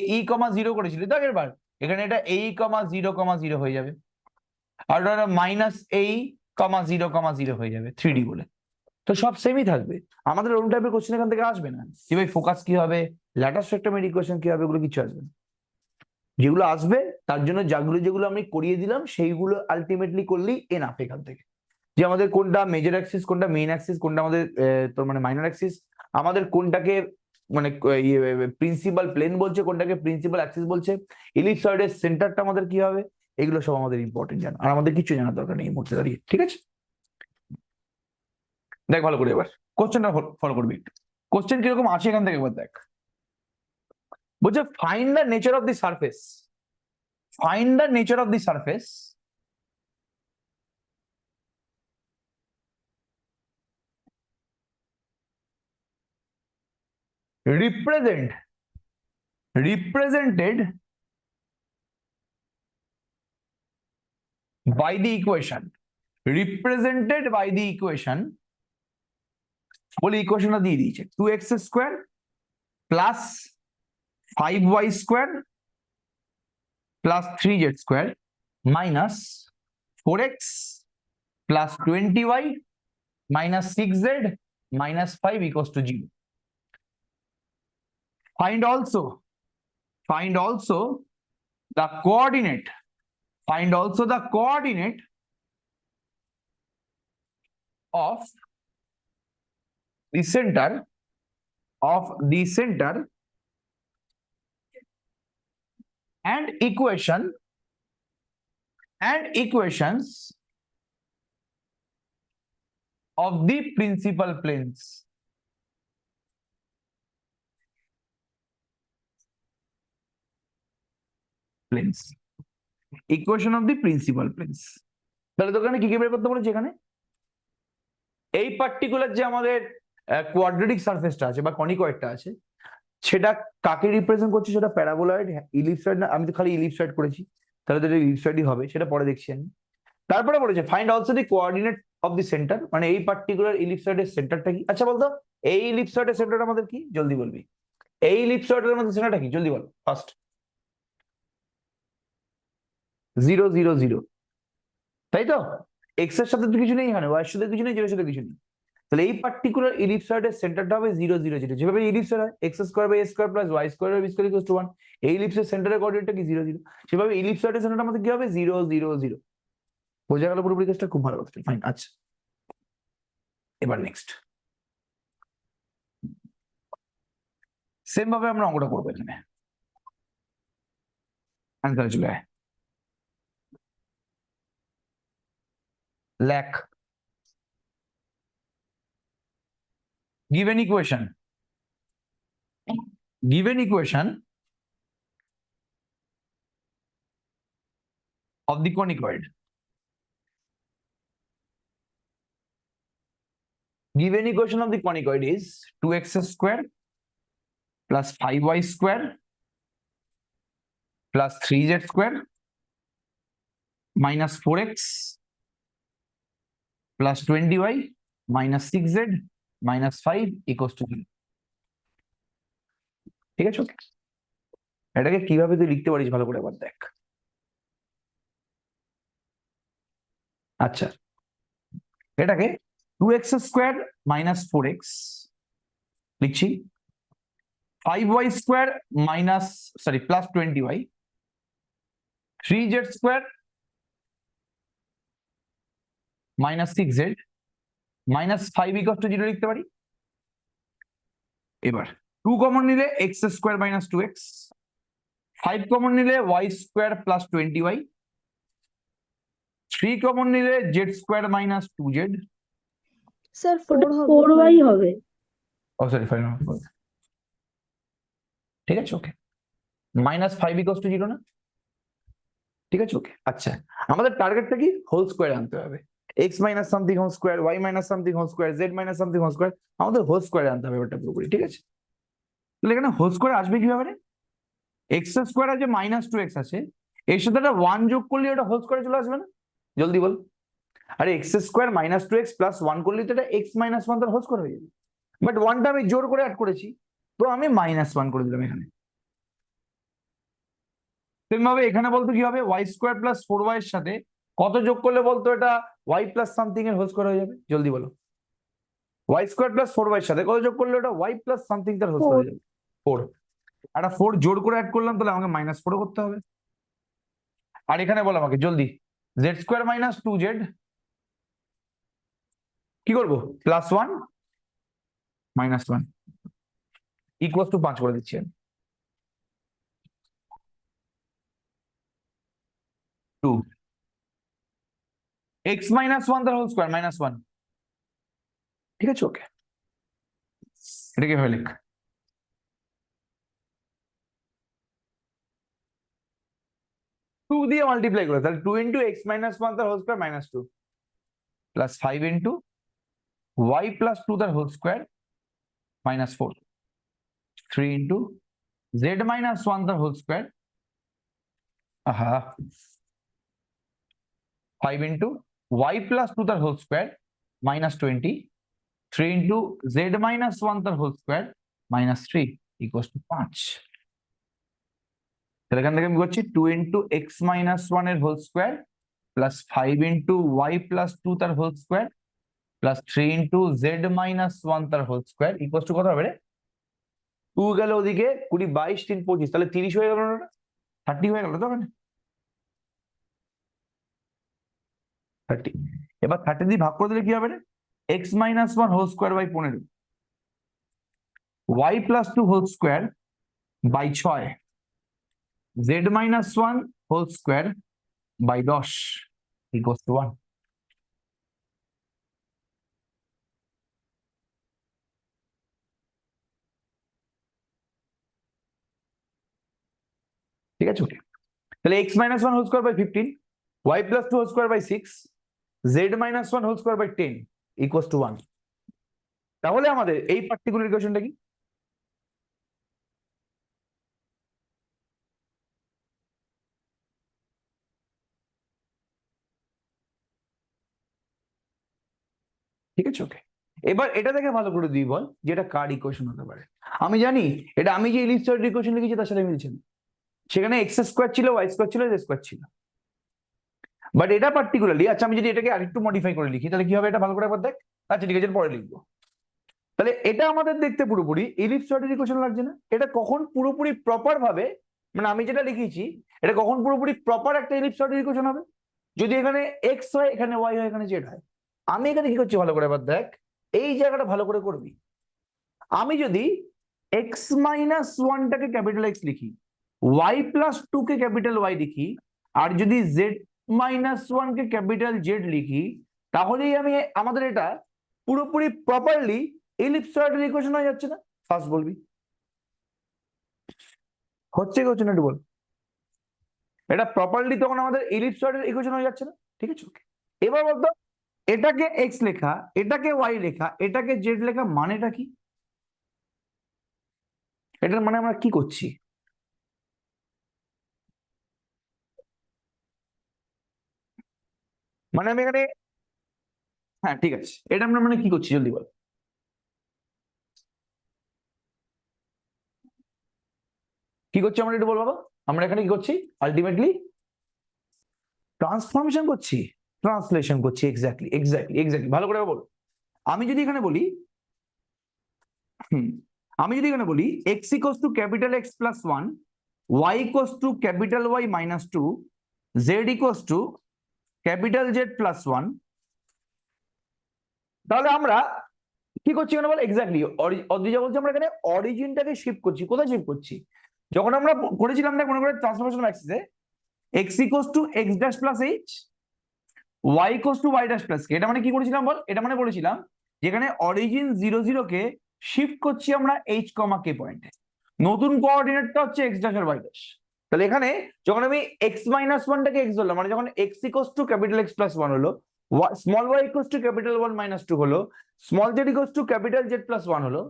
0 করেছিল তো আগের বার, এখানে এটা a, 0, 0 হয়ে যাবে, আর ওটা মাইনাস a, 0, 0 হয়ে যাবে 3D বলে। তো সব সেমই থাকবে, আমাদের ওরকম টাইপের কোশ্চেন এখান থেকে আসবে না যে ভাই ফোকাস কি হবে, ল্যাটার স্পেকট্রামের ইকুয়েশন কি হবে, এগুলো কিছু আসবে না। যেগুলো আসবে তার জন্য যেগুলো আমি করিয়ে দিলাম সেইগুলো আলটিমেটলি করলেই এনাফ এখান থেকে, যে আমাদের কোনটা মেজর অ্যাক্সিস, কোনটা মেইন অ্যাক্সিস, কোনটা আমাদের তোর মানে মাইনর অ্যাক্সিস, আমাদের কোনটাকে মানে প্রিন্সিপাল প্লেন বলছে, কোনটাকে প্রিন্সিপাল অ্যাক্সিস বলছে, ইলিপসয়েডের সেন্টারটা আমাদের কি হবে, এগুলো সব আমাদের ইম্পর্টেন্ট জানা, আর আমাদের কিছু জানার দরকার নেই এই মুহূর্তে দাঁড়িয়ে। ঠিক আছে, দেখ ভালো করে এবার কোশ্চেনটা ফলো করবি একটু। কোশ্চেন কিরকম আছে এখান থেকে একবার দেখ। বলছে find the nature of the surface, find the nature of the surface represented by the equation, represented by the equation, বলে ইকুয়েশনটা দিয়ে দিয়েছে 2x square plus 5y square plus 3z square minus 4x plus 20y minus 6z minus 5 equals to 0। Find also the coordinate. Find also the coordinate of the center and equations of the principal planes. Equation of the principal planes. তাহলে তো ওখানে কি কি বের করতে বলেছে এখানে? এই পার্টিকুলার যে আমাদের কোয়াড্রেটিক সারফেসটা আছে বা কনিকয়েডটা আছে, সেটা কাকে রিপ্রেজেন্ট করছে? সেটা প্যারাবোলয়েড, ইলিপসয়েড না? আমি তো খালি ইলিপসয়েড করেছি, তাহলে তো এটা ইলিপসয়েডই হবে, সেটা পরে দেখছি আমি। তারপরে বলেছে find also the coordinate of the centre, মানে এই পার্টিকুলার ইলিপসয়েডের সেন্টারটা কি? আচ্ছা বলতো, এই ইলিপসয়েডের সেন্টার আমাদের কি? জলদি বলবি। এই ইলিপসয়েডের আমাদের সেন্টারটা কি? জলদি বল ফার্স্ট। 0 0 0, তাই তো? এক্স এর সাথে তো কিছু নেই এখানে, ওয়াই এর সাথে কিছু নেই, জেড এর সাথে কিছু নেই। তাহলে এই পার্টিকুলার ইলিপসয়েডের সেন্টারটা হবে 0 0 0। যেভাবে ইলিপসয়েড হয় x square by a square plus y square by b square equals to 1, এই ইলিপসের সেন্টারের কোঅর্ডিনেটটা কি? 0 0। সেভাবে ইলিপসয়েডের সেন্টারটা আমাদের কি হবে? 0 0 0। বোঝা গেল পুরোপুরি কেসটা? খুব ভালো কথা, ফাইন। আচ্ছা, এবার নেক্সট সেম ভাবে আমরা অঙ্কটা করবো। এখানে অ্যান্সার চলে আয়। ল্যাক given equation of the conicoid. Given equation of the conicoid is 2x square plus 5y square plus 3z square minus 4x plus 20y minus 6z minus 5 equals to 0. ঠিক আছে? এটাকে কিভাবে তুই লিখতে পারিস ভালো করে একবার দেখ। আচ্ছা, এটাকে 2x স্কোয়ার মাইনাস 4x লিখছি, 5y square minus plus 20y, 3z square minus 6z minus 5 equal to 0 লিখতে পারি। এবার 2 কমন নিলে x square minus 2x, 5 common নিলে y square plus 20y, 3 common নিলে z square minus 2z। Sir 4 হবে। 4y হবে। ও sorry, 5 ঠিক আছে, ওকে। মাইনাস 5 ইকুয়াল টু 0 না? ঠিক আছে, ওকে। আচ্ছা, আমাদের টার্গেটটা কি? হোল স্কোয়ার আনতে হবে। x minus something whole square, y minus something whole square, z minus something whole square, আমাদের হোল স্কোয়ার আনতে হবে ওটা পুরোপুরি। ঠিক আছে, তাহলে এখানে হোল স্কোয়ার আসবে কিভাবে? এক্স স্কোয়ার আছে মাইনাস 2x আছে, এর সাথে একটা 1 যোগ করলে ওটা হোল স্কোয়ারে চলে আসবে না? জলদি বল। আরে x square minus 2x plus 1 করলে তো এটা x মাইনাস 1 তার হোল স্কোয়ার হয়ে যাবে, বাট 1টা আমি জোর করে অ্যাড করেছি, তো আমি মাইনাস 1 করে দিলাম এখানে। তেমনিভাবে এখানে বলতো কি হবে? y স্কোয়ার প্লাস 4y এর সাথে কত যোগ করলে বলতো এটা y প্লাস সামথিং এর হোল স্কোয়ার হয়ে যাবে? জলদি বলো। y স্কোয়ার প্লাস 4y এর সাথে কত যোগ করলে ওটা y প্লাস সামথিং তার হোল স্কোয়ার হয়ে যাবে? 4। একটা 4 জোর করে অ্যাড করলাম, তাহলে আমাকে মাইনাস 4 করতে হবে। আর এখানে বল আমাকে জলদি, z স্কোয়ার মাইনাস 2z কি করবো? প্লাস 1 মাইনাস 1 ইকুয়াল টু 5 করে দিচ্ছি আমি। 2 x মাইনাস 1 তার হোল স্কোয়ার মাইনাস 1। ঠিক আছে, ওকে। এটা কিভাবে লিখ? টু দিয়ে মাল্টিপ্লাই করে, তাহলে 2 ইন্টু এক্স মাইনাস 1 তার whole square minus 2 plus 5 into y plus 2 তার whole square minus 4, 3 into z minus 1 তার whole square, 5 into y plus 2 তার whole square minus 20, 3 into z minus 1 তার whole square minus 3 equal to 5। তাহলে এখান থেকে আমি করছি 2 ইন্টু এক্স মাইনাস 1 এর whole square plus 5 into y plus 2 তার whole square plus 3 into z minus 1 তার হোল স্কোয়ার ইকুয়াল টু কত হবে রে? 2 গেল ওদিকে 20 22 3 25 তাহলে 30 হয়ে গেল না, 30 হয়ে গেল তো ওখানে 30। এবার 30 দিয়ে ভাগ করে দিলে কি হবে রে, x minus 1 whole square by 15, y plus 2 whole square by 6, z minus 1 whole square by 10 equals to 1। ঠিক আছে ওকে, তাহলে x minus 1 whole square by 15, y plus 2 whole square by 6, z minus 1 whole square by 10 equals to 1। তাহলে আমাদের এই particular ইকুয়েশনটা কি? ঠিক আছে ওকে, এবার এটা দেখে ভালো করে দিই বল যে এটা কার ইকুয়েশন হতে পারে। আমি জানি এটা আমি যে ইলিপসয়েড ইকুয়েশন লিখেছি তার সাথে মিলছে না, সেখানে এক্স স্কোয়ার ছিল, ওয়াই স্কোয়ার ছিল, জেড স্কোয়ার ছিল, বাট এটা পার্টিকুলারলি, আচ্ছা আমি যদি এটাকে আরেকটু মডিফাই করে লিখি তাহলে কি হবে এটা ভালো করে একবার দেখ। আচ্ছা ঠিক আছে পরে লিখবো। তাহলে এটা আমাদের দেখতে পুরোপুরি ইলিপসয়েড ইকুয়েশন লাগছে না, এটা কখন পুরোপুরি প্রপার ভাবে, মানে আমি যেটা লিখেছি এটা কখন পুরোপুরি প্রপার একটা ইলিপসয়েড ইকুয়েশন হবে, যদি এখানে এক্স হয়, এখানে ওয়াই হয়, এখানে জেড হয়। আমি এখানে কি করছি ভালো করে এবার দেখ, এই জায়গাটা ভালো করে করবি। আমি যদি এক্স মাইনাস 1টাকে ক্যাপিটাল এক্স লিখি, ওয়াই প্লাস 2 কে ক্যাপিটাল ওয়াই লিখি, আর যদি জেড মাইনাস 1 কে ক্যাপিটাল জেড লিখি, তাহলেই আমি আমাদের এটা পুরোপুরি প্রপারলি ইলিপসয়েড ইকুয়েশন হয়ে যাচ্ছে না? ফার্স্ট বলবি হচ্ছে কি হচ্ছে না একটু বল। এটা প্রপারলি তখন আমাদের ইলিপসয়েড ইকুয়েশন হয়ে যাচ্ছে না? ঠিক আছে ওকে, এবার বলতো এটাকে এক্স লেখা, এটাকে ওয়াই লেখা, এটাকে জেড লেখা মানেটা কি? এটার মানে আমরা কি করছি? মানে আমি এখানে, হ্যাঁ ঠিক আছে, এটা আমরা মানে কি করছি জলদি বল। কি করছি আমরা একটু বল বাবা, আমরা এখানে কি করছি আলটিমেটলি ট্রান্সফরমেশন করছি, ট্রান্সলেশন করছি। এক্স্যাক্টলি এক্স্যাক্টলি এক্স্যাক্টলি, ভালো করে বল। আমি যদি এখানে বলি আমি যদি এখানে বলি x equals to capital x plus 1, y equals to capital y minus 2, z equals to capital z plus 1, তাহলে আমরা কি করছি এখানে বল। এক্স্যাক্টলি অদ্রিজা বলছে আমরা এখানে অরিজিনটাকে শিফট করছি। কোথায় শিফট করছি? যখন আমরা করেছিলাম দেখ মনে করে ট্রান্সফরমেশন ম্যাট্রিক্সে X equals to X dash plus H, Y equals to Y dash plus K, এটা মানে কি করেছিলাম বল, এটা মানে বলেছিলাম যেখানে অরিজিন 0 0 কে শিফট করছি আমরা এইচ কমা কে পয়েন্টে, নতুন কোঅর্ডিনেটটা হচ্ছে এক্স ড্যাশ আর ওয়াই ড্যাশ। তাহলে এখানে যখন আমি এক্স মাইনাস 1টাকে এক্স ধরলাম, মানে যখন x equals to capital x plus 1 হলো, small y equals to capital 1 minus 2 হলো, small z equals to capital z plus 1 হলো,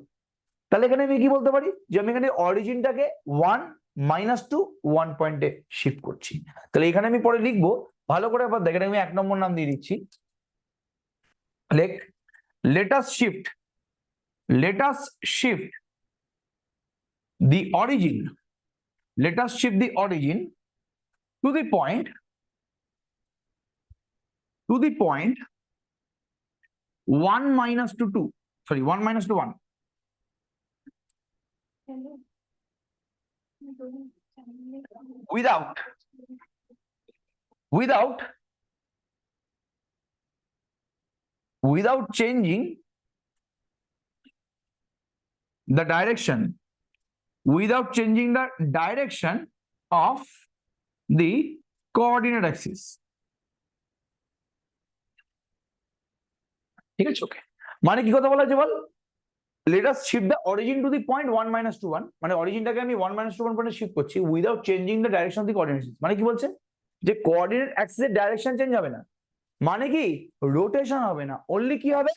তাহলে এখানে আমি কি বলতে পারি যে আমি এখানে অরিজিনটাকে 1 মাইনাস 2 1 পয়েন্টে শিফট করছি। তাহলে এখানে আমি পরে লিখবো ভালো করে আবার দেখেন, আমি 1 নম্বর নাম দিয়ে দিচ্ছি, লেখ let us shift the origin, let us shift the origin to the point 1 minus to 2, sorry 1 minus to 1, without changing the direction, of the coordinate axis. ঠিক আছে ওকে, মানে কি কথা বলা হচ্ছে বল, let us shift the origin to the point 1 minus to 1, মানে অরিজিনটাকে আমি 1 minus to 1 পয়েন্টে শিফট করছি without changing the direction of the coordinate Axis. মানে কি বলছে যে কোঅর্ডিনেট অ্যাক্সিসের ডাইরেকশন চেঞ্জ হবে না, মানে কি রোটেশন হবে না, অনলি কি হবে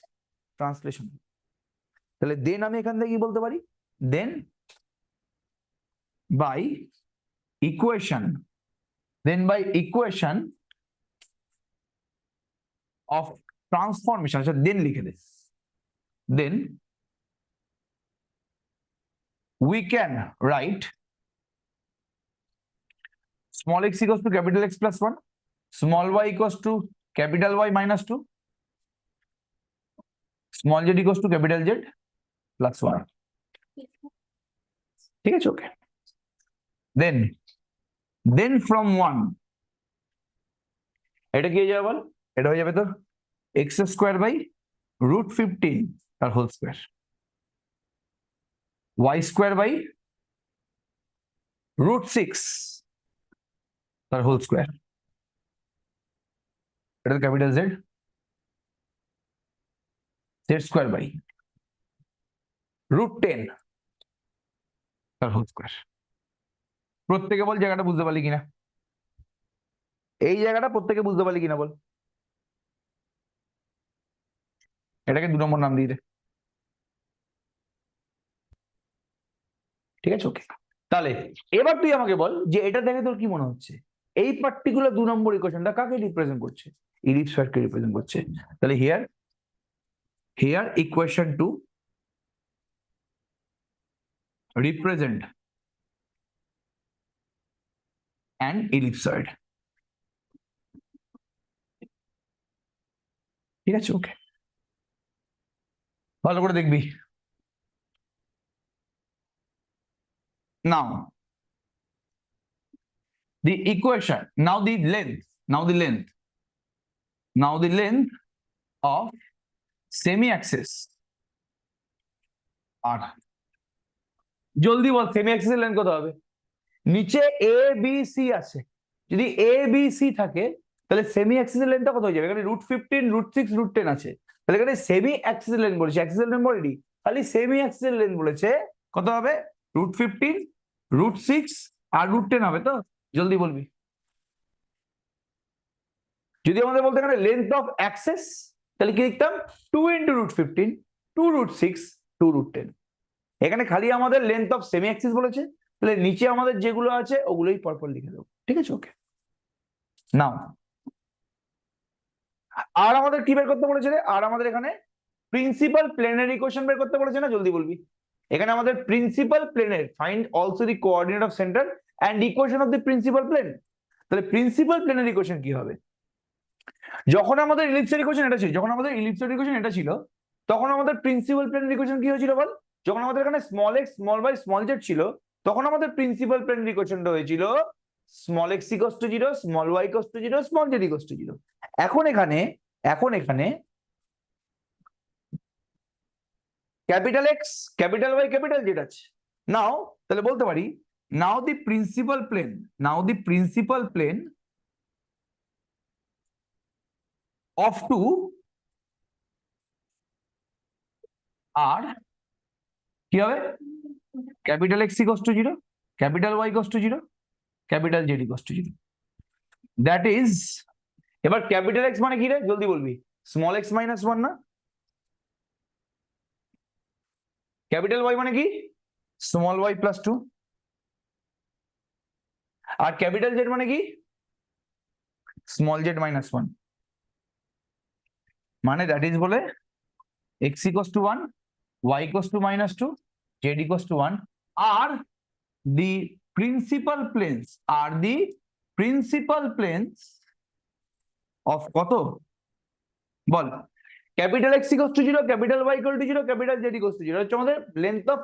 ট্রান্সলেশন। তাহলে দেন আমি এখান থেকে কি বলতে পারি, দেন বাই ইকুয়েশন অফ ট্রান্সফরমেশন, আচ্ছা দেন লিখে দে, দেন we can write small x equals to capital X plus 1, small y equals to capital Y minus 2, small z equals to capital Z plus 1. ঠিক আছে ওকে দেন ফ্রম 1 এটা কি হয়ে যাবে বল, এটা হয়ে যাবে তোর এক্স স্কোয়ার বাই √15 তার whole square, y square by √6 তার হোল স্কোয়ার, এটা capital z, z square by √10 তার হোল স্কোয়ার। প্রত্যেকে বল জায়গাটা বুঝতে পারলি কিনা, এই জায়গাটা প্রত্যেকে বুঝতে পারলি কিনা বল, এটাকে 2 নম্বর নাম দিয়ে দে। ঠিক আছে ওকে, তাহলে এবার তুই আমাকে বল যে এটা দেখে তোর কি মনে হচ্ছে, এই পার্টিকুলার 2 নম্বর ইকুয়েশনটা কাকে রিপ্রেজেন্ট করছে, ইলিপসয়েডকে রিপ্রেজেন্ট করছে। তাহলে here equation 2 represent an ellipsoid, ঠিক আছে ওকে, ভালো করে দেখবি। now the equation, now the length of semi axis আর জলদি বল সেমি অ্যাক্সিস এর লেন্থ কত হবে, নিচে এ বি সি আছে, যদি এ বি সি থাকে তাহলে সেমি অ্যাক্সিস এর লেন্থটা কত হয়ে যাবে, এখানে √15 √6 √10 আছে, তাহলে এখানে সেমি অ্যাক্সিস এর লেন্থ বলেছে, অ্যাক্সিস এর লেন্থ বলেনি, খালি সেমি অ্যাক্সিস এর লেন্থ বলেছে, কত হবে √15 √6 আর √10 হবে তো, জলদি বলবি। যদি আমাদের বলতে এখানে লেন্থ অফ অ্যাক্সিস তাহলে কি লিখতাম 2 × √15 2 √6 2 √10, এখানে খালি আমাদের লেন্থ অফ সেমি অ্যাক্সিস বলেছে, তাহলে নিচে আমাদের যেগুলো আছে ওগুলোই পরপর লিখে দেবো, ঠিক আছে ওকে। নাও আর আমাদের কি বের করতে বলেছে রে, আর আমাদের এখানে প্রিন্সিপাল প্লেনের ইকুয়েশন বের করতে বলেছে না, জলদি বলবি। এখানে আমাদের প্রিন্সিপাল প্লেনের find also the coordinate of centre and equation of the principal plane, তাহলে প্রিন্সিপাল প্লেনের ইকুয়েশন কি হবে, যখন আমাদের ইলিপসের ইকুয়েশন এটা ছিল, যখন আমাদের ইলিপসের ইকুয়েশন এটা ছিল তখন আমাদের প্রিন্সিপাল প্লেনের ইকুয়েশন কি হয়েছিল বল, যখন আমাদের এখানে small x small y small z ছিল তখন আমাদের প্রিন্সিপাল প্লেনের ইকুয়েশনটা হয়েছিল small x equals to 0 small y equals to 0 small z equals to 0। এখন এখানে capital x capital y capital z আছে, নাও তাহলে বলতে পারি now the principal plane of 2 আর কি হবে capital x equals to 0 capital y equals to 0 capital z equals to 0, that is, এবার ক্যাপিটাল এক্স মানে কি রে জলদি বলবি, স্মল এক্স মাইনাস 1 না, ক্যাপিটাল ওয়াই মানে কি স্মল ওয়াই প্লাস 2, আর ক্যাপিটাল জেড মানে কি স্মল জেড মাইনাস 1, মানে দ্যাট ইজ বলে x equals to 1 y equals to -2 z equals to 1 are the principal planes of কত বল, capital x equals to 0 capital y equal to 0 capital z equals to 0, হচ্ছে আমাদের length of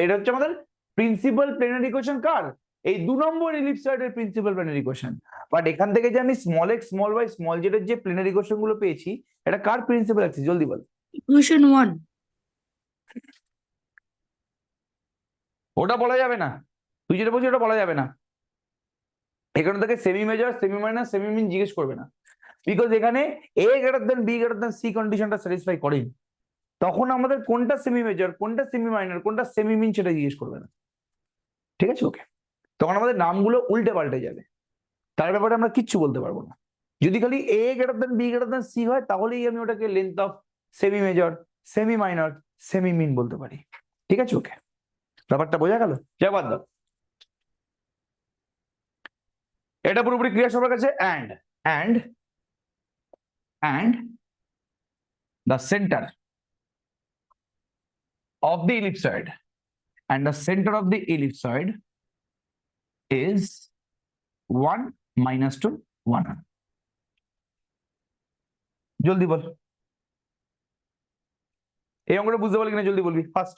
এটা হচ্ছে আমাদের principal প্লেনার equation কার, এই 2 নম্বর ইলিপসয়েডের প্রিন্সিপাল প্লেনার ইকুয়েশন। বাট এখান থেকে যে আমি small x small y small z এর যে প্লেনার ইকুয়েশন গুলো পেয়েছি এটা কার প্রিন্সিপাল অ্যাক্সিস জলদি বল, ইকুয়েশন 1। ওটা বলা যাবে না, তুই যেটা বলছিস ওটা বলা যাবে না, এখানে থেকে semi major semi minor semi mean জিজ্ঞেস করবে না, বিকজ এখানে A greater than B greater than C কন্ডিশনটা স্যাটিসফাই করেনি, তখন আমাদের কোনটা সেমি মেজর কোনটা সেমি মাইনর কোনটা সেমি মিন সেটা জিজ্ঞেস করবে না, ঠিক আছে ওকে। তখন আমাদের নামগুলো উল্টে পাল্টে যাবে, তার ব্যাপারে আমরা কিচ্ছু বলতে পারবো না, যদি খালি A greater than B greater than C হয় তাহলেই আমি ওটাকে length of semi major semi minor semi mean বলতে পারি, ঠিক আছে ওকে। ব্যাপারটা বোঝা গেল, যাই বাদ দাও, এটা পুরোপুরি ক্লিয়ার সবার কাছে। and the center of the ellipsoid is 1 - 2 1, জলদি বল এই অঙ্কটা বুঝতে পারলি কিনা জলদি বলবি ফার্স্ট।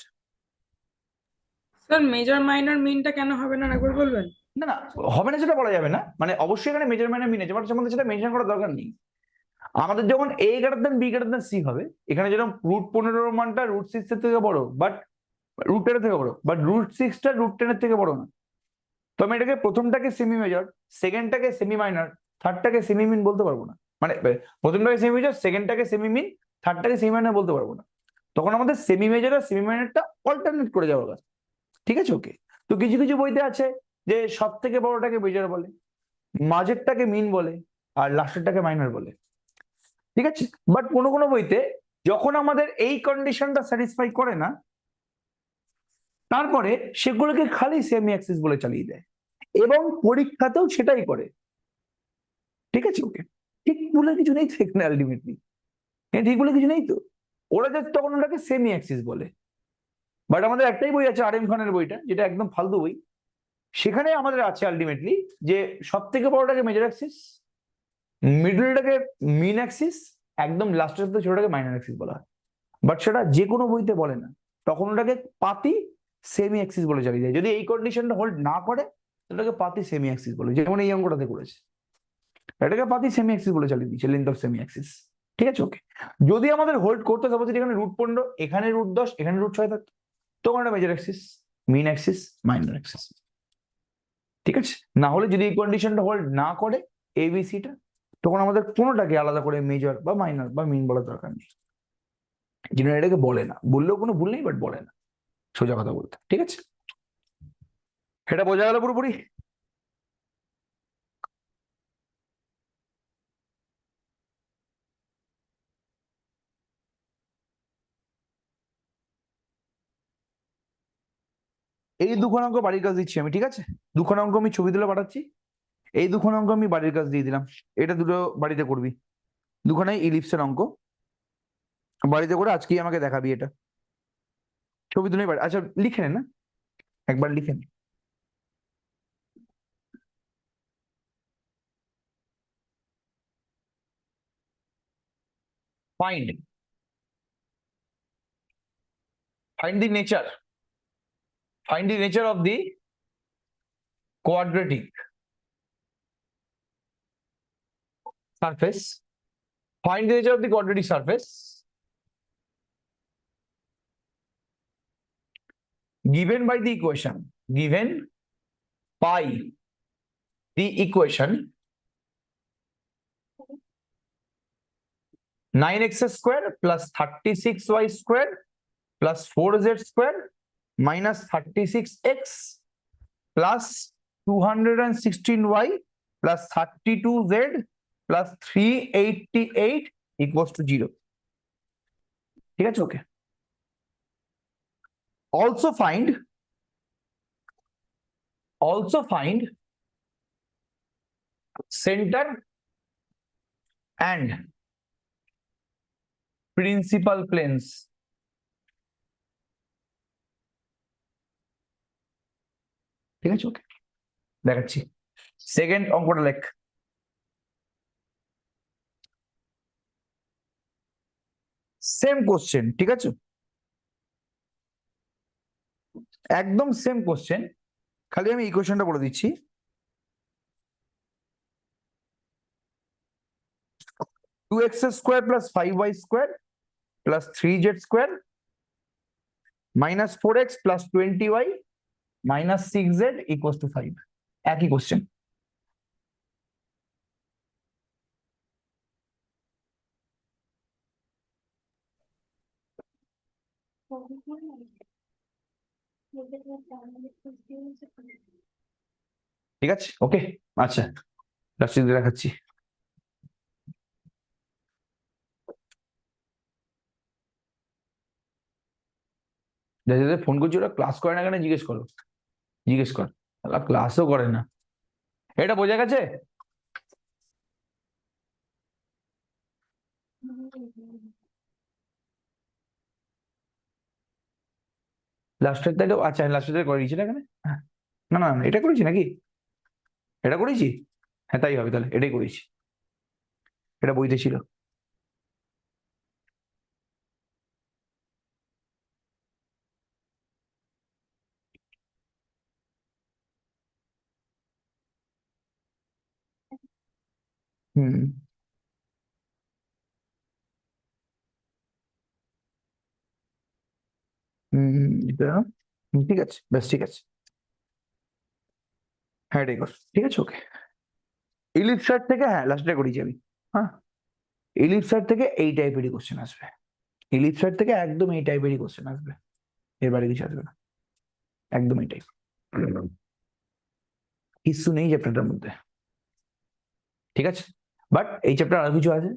স্যার মেজর মাইনর মিনটা কেন হবে না একবার বলবেন? না না, হবে না সেটা বলা যাবে না, মানে অবশ্যই এখানে মেজারমেন্ট মিন আছে, বাট আমাদের সেটা মেনশন করার দরকার নেই। আমাদের যখন a greater than b greater than c হবে, এখানে যেরকম √15 মানটা √6 এর থেকে বড়, বাট √10 এর থেকে বড়, বাট √6টা √10 এর থেকে বড় না। তো আমি এটাকে প্রথমটাকে সেমি মেজর, সেকেন্ডটাকে সেমি মাইনর, থার্ডটাকে সেমি মিন বলতে পারবো না। মানে প্রথমটাকে সেমি মেজর, সেকেন্ডটাকে সেমি মিন, থার্ডটাকে সেমি মাইনর বলতে পারবো না। তখন আমাদের সেমি মেজর আর সেমি মাইনরটা অল্টারনেট করে যাওয়ার কথা। ঠিক আছে, ওকে। তো কিছু কিছু বইতে আছে যে সব থেকে বড়টাকে মেজর বলে, মাঝেরটাকে মিন বলে, আর লাস্টেরটাকে মাইনর বলে। ঠিক আছে, বাট কোনো কোনো বইতে যখন আমাদের এই কন্ডিশনটা স্যাটিসফাই করে না, তারপরে সেগুলোকে খালি সেমি অ্যাক্সিস বলে চালিয়ে দেয়, এবং পরীক্ষাতেও সেটাই করে। ঠিক আছে, ওকে। ঠিক বলে কিছু নেই তো এখানে আলটিমেটলি, ঠিক বলে কিছু নেই তো। ওরা জাস্ট তখন ওটাকে সেমি অ্যাক্সিস বলে। বাট আমাদের একটাই বই আছে আর এম খানের বইটা, যেটা একদম ফালতু বই। সেখানে আমাদের আছে আলটিমেটলি যে সব থেকে বড়টাকে মেজর অ্যাক্সিস, মিডলটাকে মিন অ্যাক্সিস, একদম লাস্টের সাথে ছোটটাকে মাইনর অ্যাক্সিস বলা হয়। বাট সেটা যে কোনো বইতে বলে না, তখন ওটাকে পাতি সেমি অ্যাক্সিস বলে চালিয়ে দেয়। যদি এই কন্ডিশনটা হোল্ড না করে ওটাকে পাতি সেমি অ্যাক্সিস বলে, যেমন এই অঙ্কটাতে করেছে, এটাকে পাতি সেমি অ্যাক্সিস বলে চালিয়ে দিচ্ছে, লেন্থ অফ সেমি অ্যাক্সিস। ঠিক আছে, ওকে। যদি আমাদের হোল্ড করতে, সাপোজ এখানে √15, এখানে √10, এখানে √6 থাকতো, তখন এটা মেজর অ্যাক্সিস, মিন অ্যাক্সিস, মাইনর অ্যাক্সিস। ঠিক আছে, না হলে যদি এই কন্ডিশনটা হোল্ড না করে এবিসিটা, তখন আমাদের কোনোটাকে আলাদা করে মেজর বা মাইনর বা মিন বলার দরকার নেই। যিনি এটাকে বলে না, বললেও কোনো ভুল নেই, বাট বলে না, সোজা কথা বলতে। ঠিক আছে, এটা বোঝা গেল পুরোপুরি? এই দুখানা অঙ্ক বাড়ির কাজ দিচ্ছি আমি, ঠিক আছে? দুখানা অঙ্ক আমি ছবি তুলে পাঠাচ্ছি, এই দুখানা অঙ্ক আমি বাড়ির কাজ দিয়ে দিলাম, এটা দুটো বাড়িতে করবি। দুখানাই ইলিপসের অঙ্ক, বাড়িতে করে আজকেই আমাকে দেখাবি এটা। ছবি তুলে আচ্ছা লিখে নে না, একবার লিখে নে। Find find the nature, find the nature of the quadratic surface, find the nature of the quadratic surface given by the equation, given by the equation 9x square plus 36y square plus 4z square minus 36x plus 216y plus 32z plus 388 equals to 0. ঠিক আছে, ওকে। Also find center and principal planes. ঠিক আছে, ওকে, দেখাচ্ছি। Second অঙ্কটা লেখ। Same question, ঠিক আছে, একদম সেম কোশ্চেন, খালি আমি ইকুয়েশনটা বলে দিচ্ছি। Two x square plus 5y square plus 3z square minus 4x plus 20y minus 6z equals to 5। একই কোশ্চেন। ঠিক আছে, ওকে, আচ্ছা লাস্ট দেখাচ্ছি। যাদের ফোন করছি ওরা ক্লাস করে না কেন জিজ্ঞেস করো, জিজ্ঞেস কর, ক্লাসও করে না। এটা বোঝা গেছে? লাস্টের তাহলে আচ্ছা, লাস্টের তাহলে করেছি না এখানে, না না না, এটা করেছি নাকি, এটা করেছি, হ্যাঁ তাই হবে, তাহলে এটাই করেছি, এটা বইতে ছিল। ঠিক আছে, বেশ ঠিক আছে, হ্যাঁ এটাই কর, ঠিক আছে ওকে। ইলিপসার থেকে, হ্যাঁ লাস্টে করেছি আমি, হ্যাঁ ইলিপসার থেকে এই টাইপেরই কোশ্চেন আসবে, ইলিপসার থেকে একদম এই টাইপেরই কোশ্চেন আসবে, এর বাইরে কিছু আসবে না, একদম এই টাইপ, কিছু নেই চ্যাপ্টারটার মধ্যে, ঠিক আছে। বাট এই চ্যাপ্টার আরো কিছু আছে,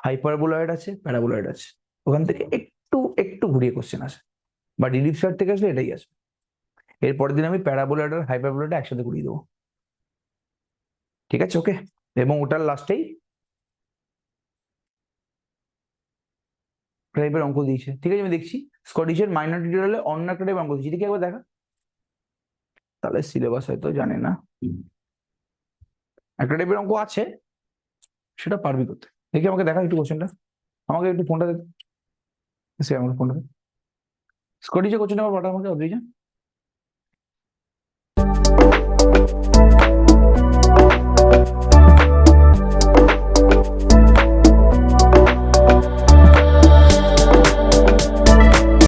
হাইপারবোলয়েড আছে, প্যারাবোলয়েড আছে, ওখান থেকে একটু একটু ঘুরিয়ে কোশ্চেন আসে, বাট ইলিপসার থেকে আসলে এটাই আসবে। এর পরের দিন আমি প্যারাবোলয়েড আর হাইপারবোলয়েড একসাথে করিয়ে দেবো, ঠিক আছে ওকে। এবং ওটার লাস্টেই টাইপের অঙ্ক দিয়েছে, ঠিক আছে আমি দেখছি। স্কটিশের মাইনর টিউটোরিয়ালে অন্য একটা টাইপ অঙ্ক দিয়েছি, দেখি একবার দেখা, তাহলে সিলেবাস হয়তো জানে না, একটা টাইপের অঙ্ক আছে, সেটা পারবি করতে, দেখি আমাকে দেখা একটু কোশ্চেনটা, আমাকে একটু ফোনটা দে, আমাকে ফোনটা দে, স্কটিশের কোশ্চেনটা আবার পাঠা আমাকে অদ্রিজা।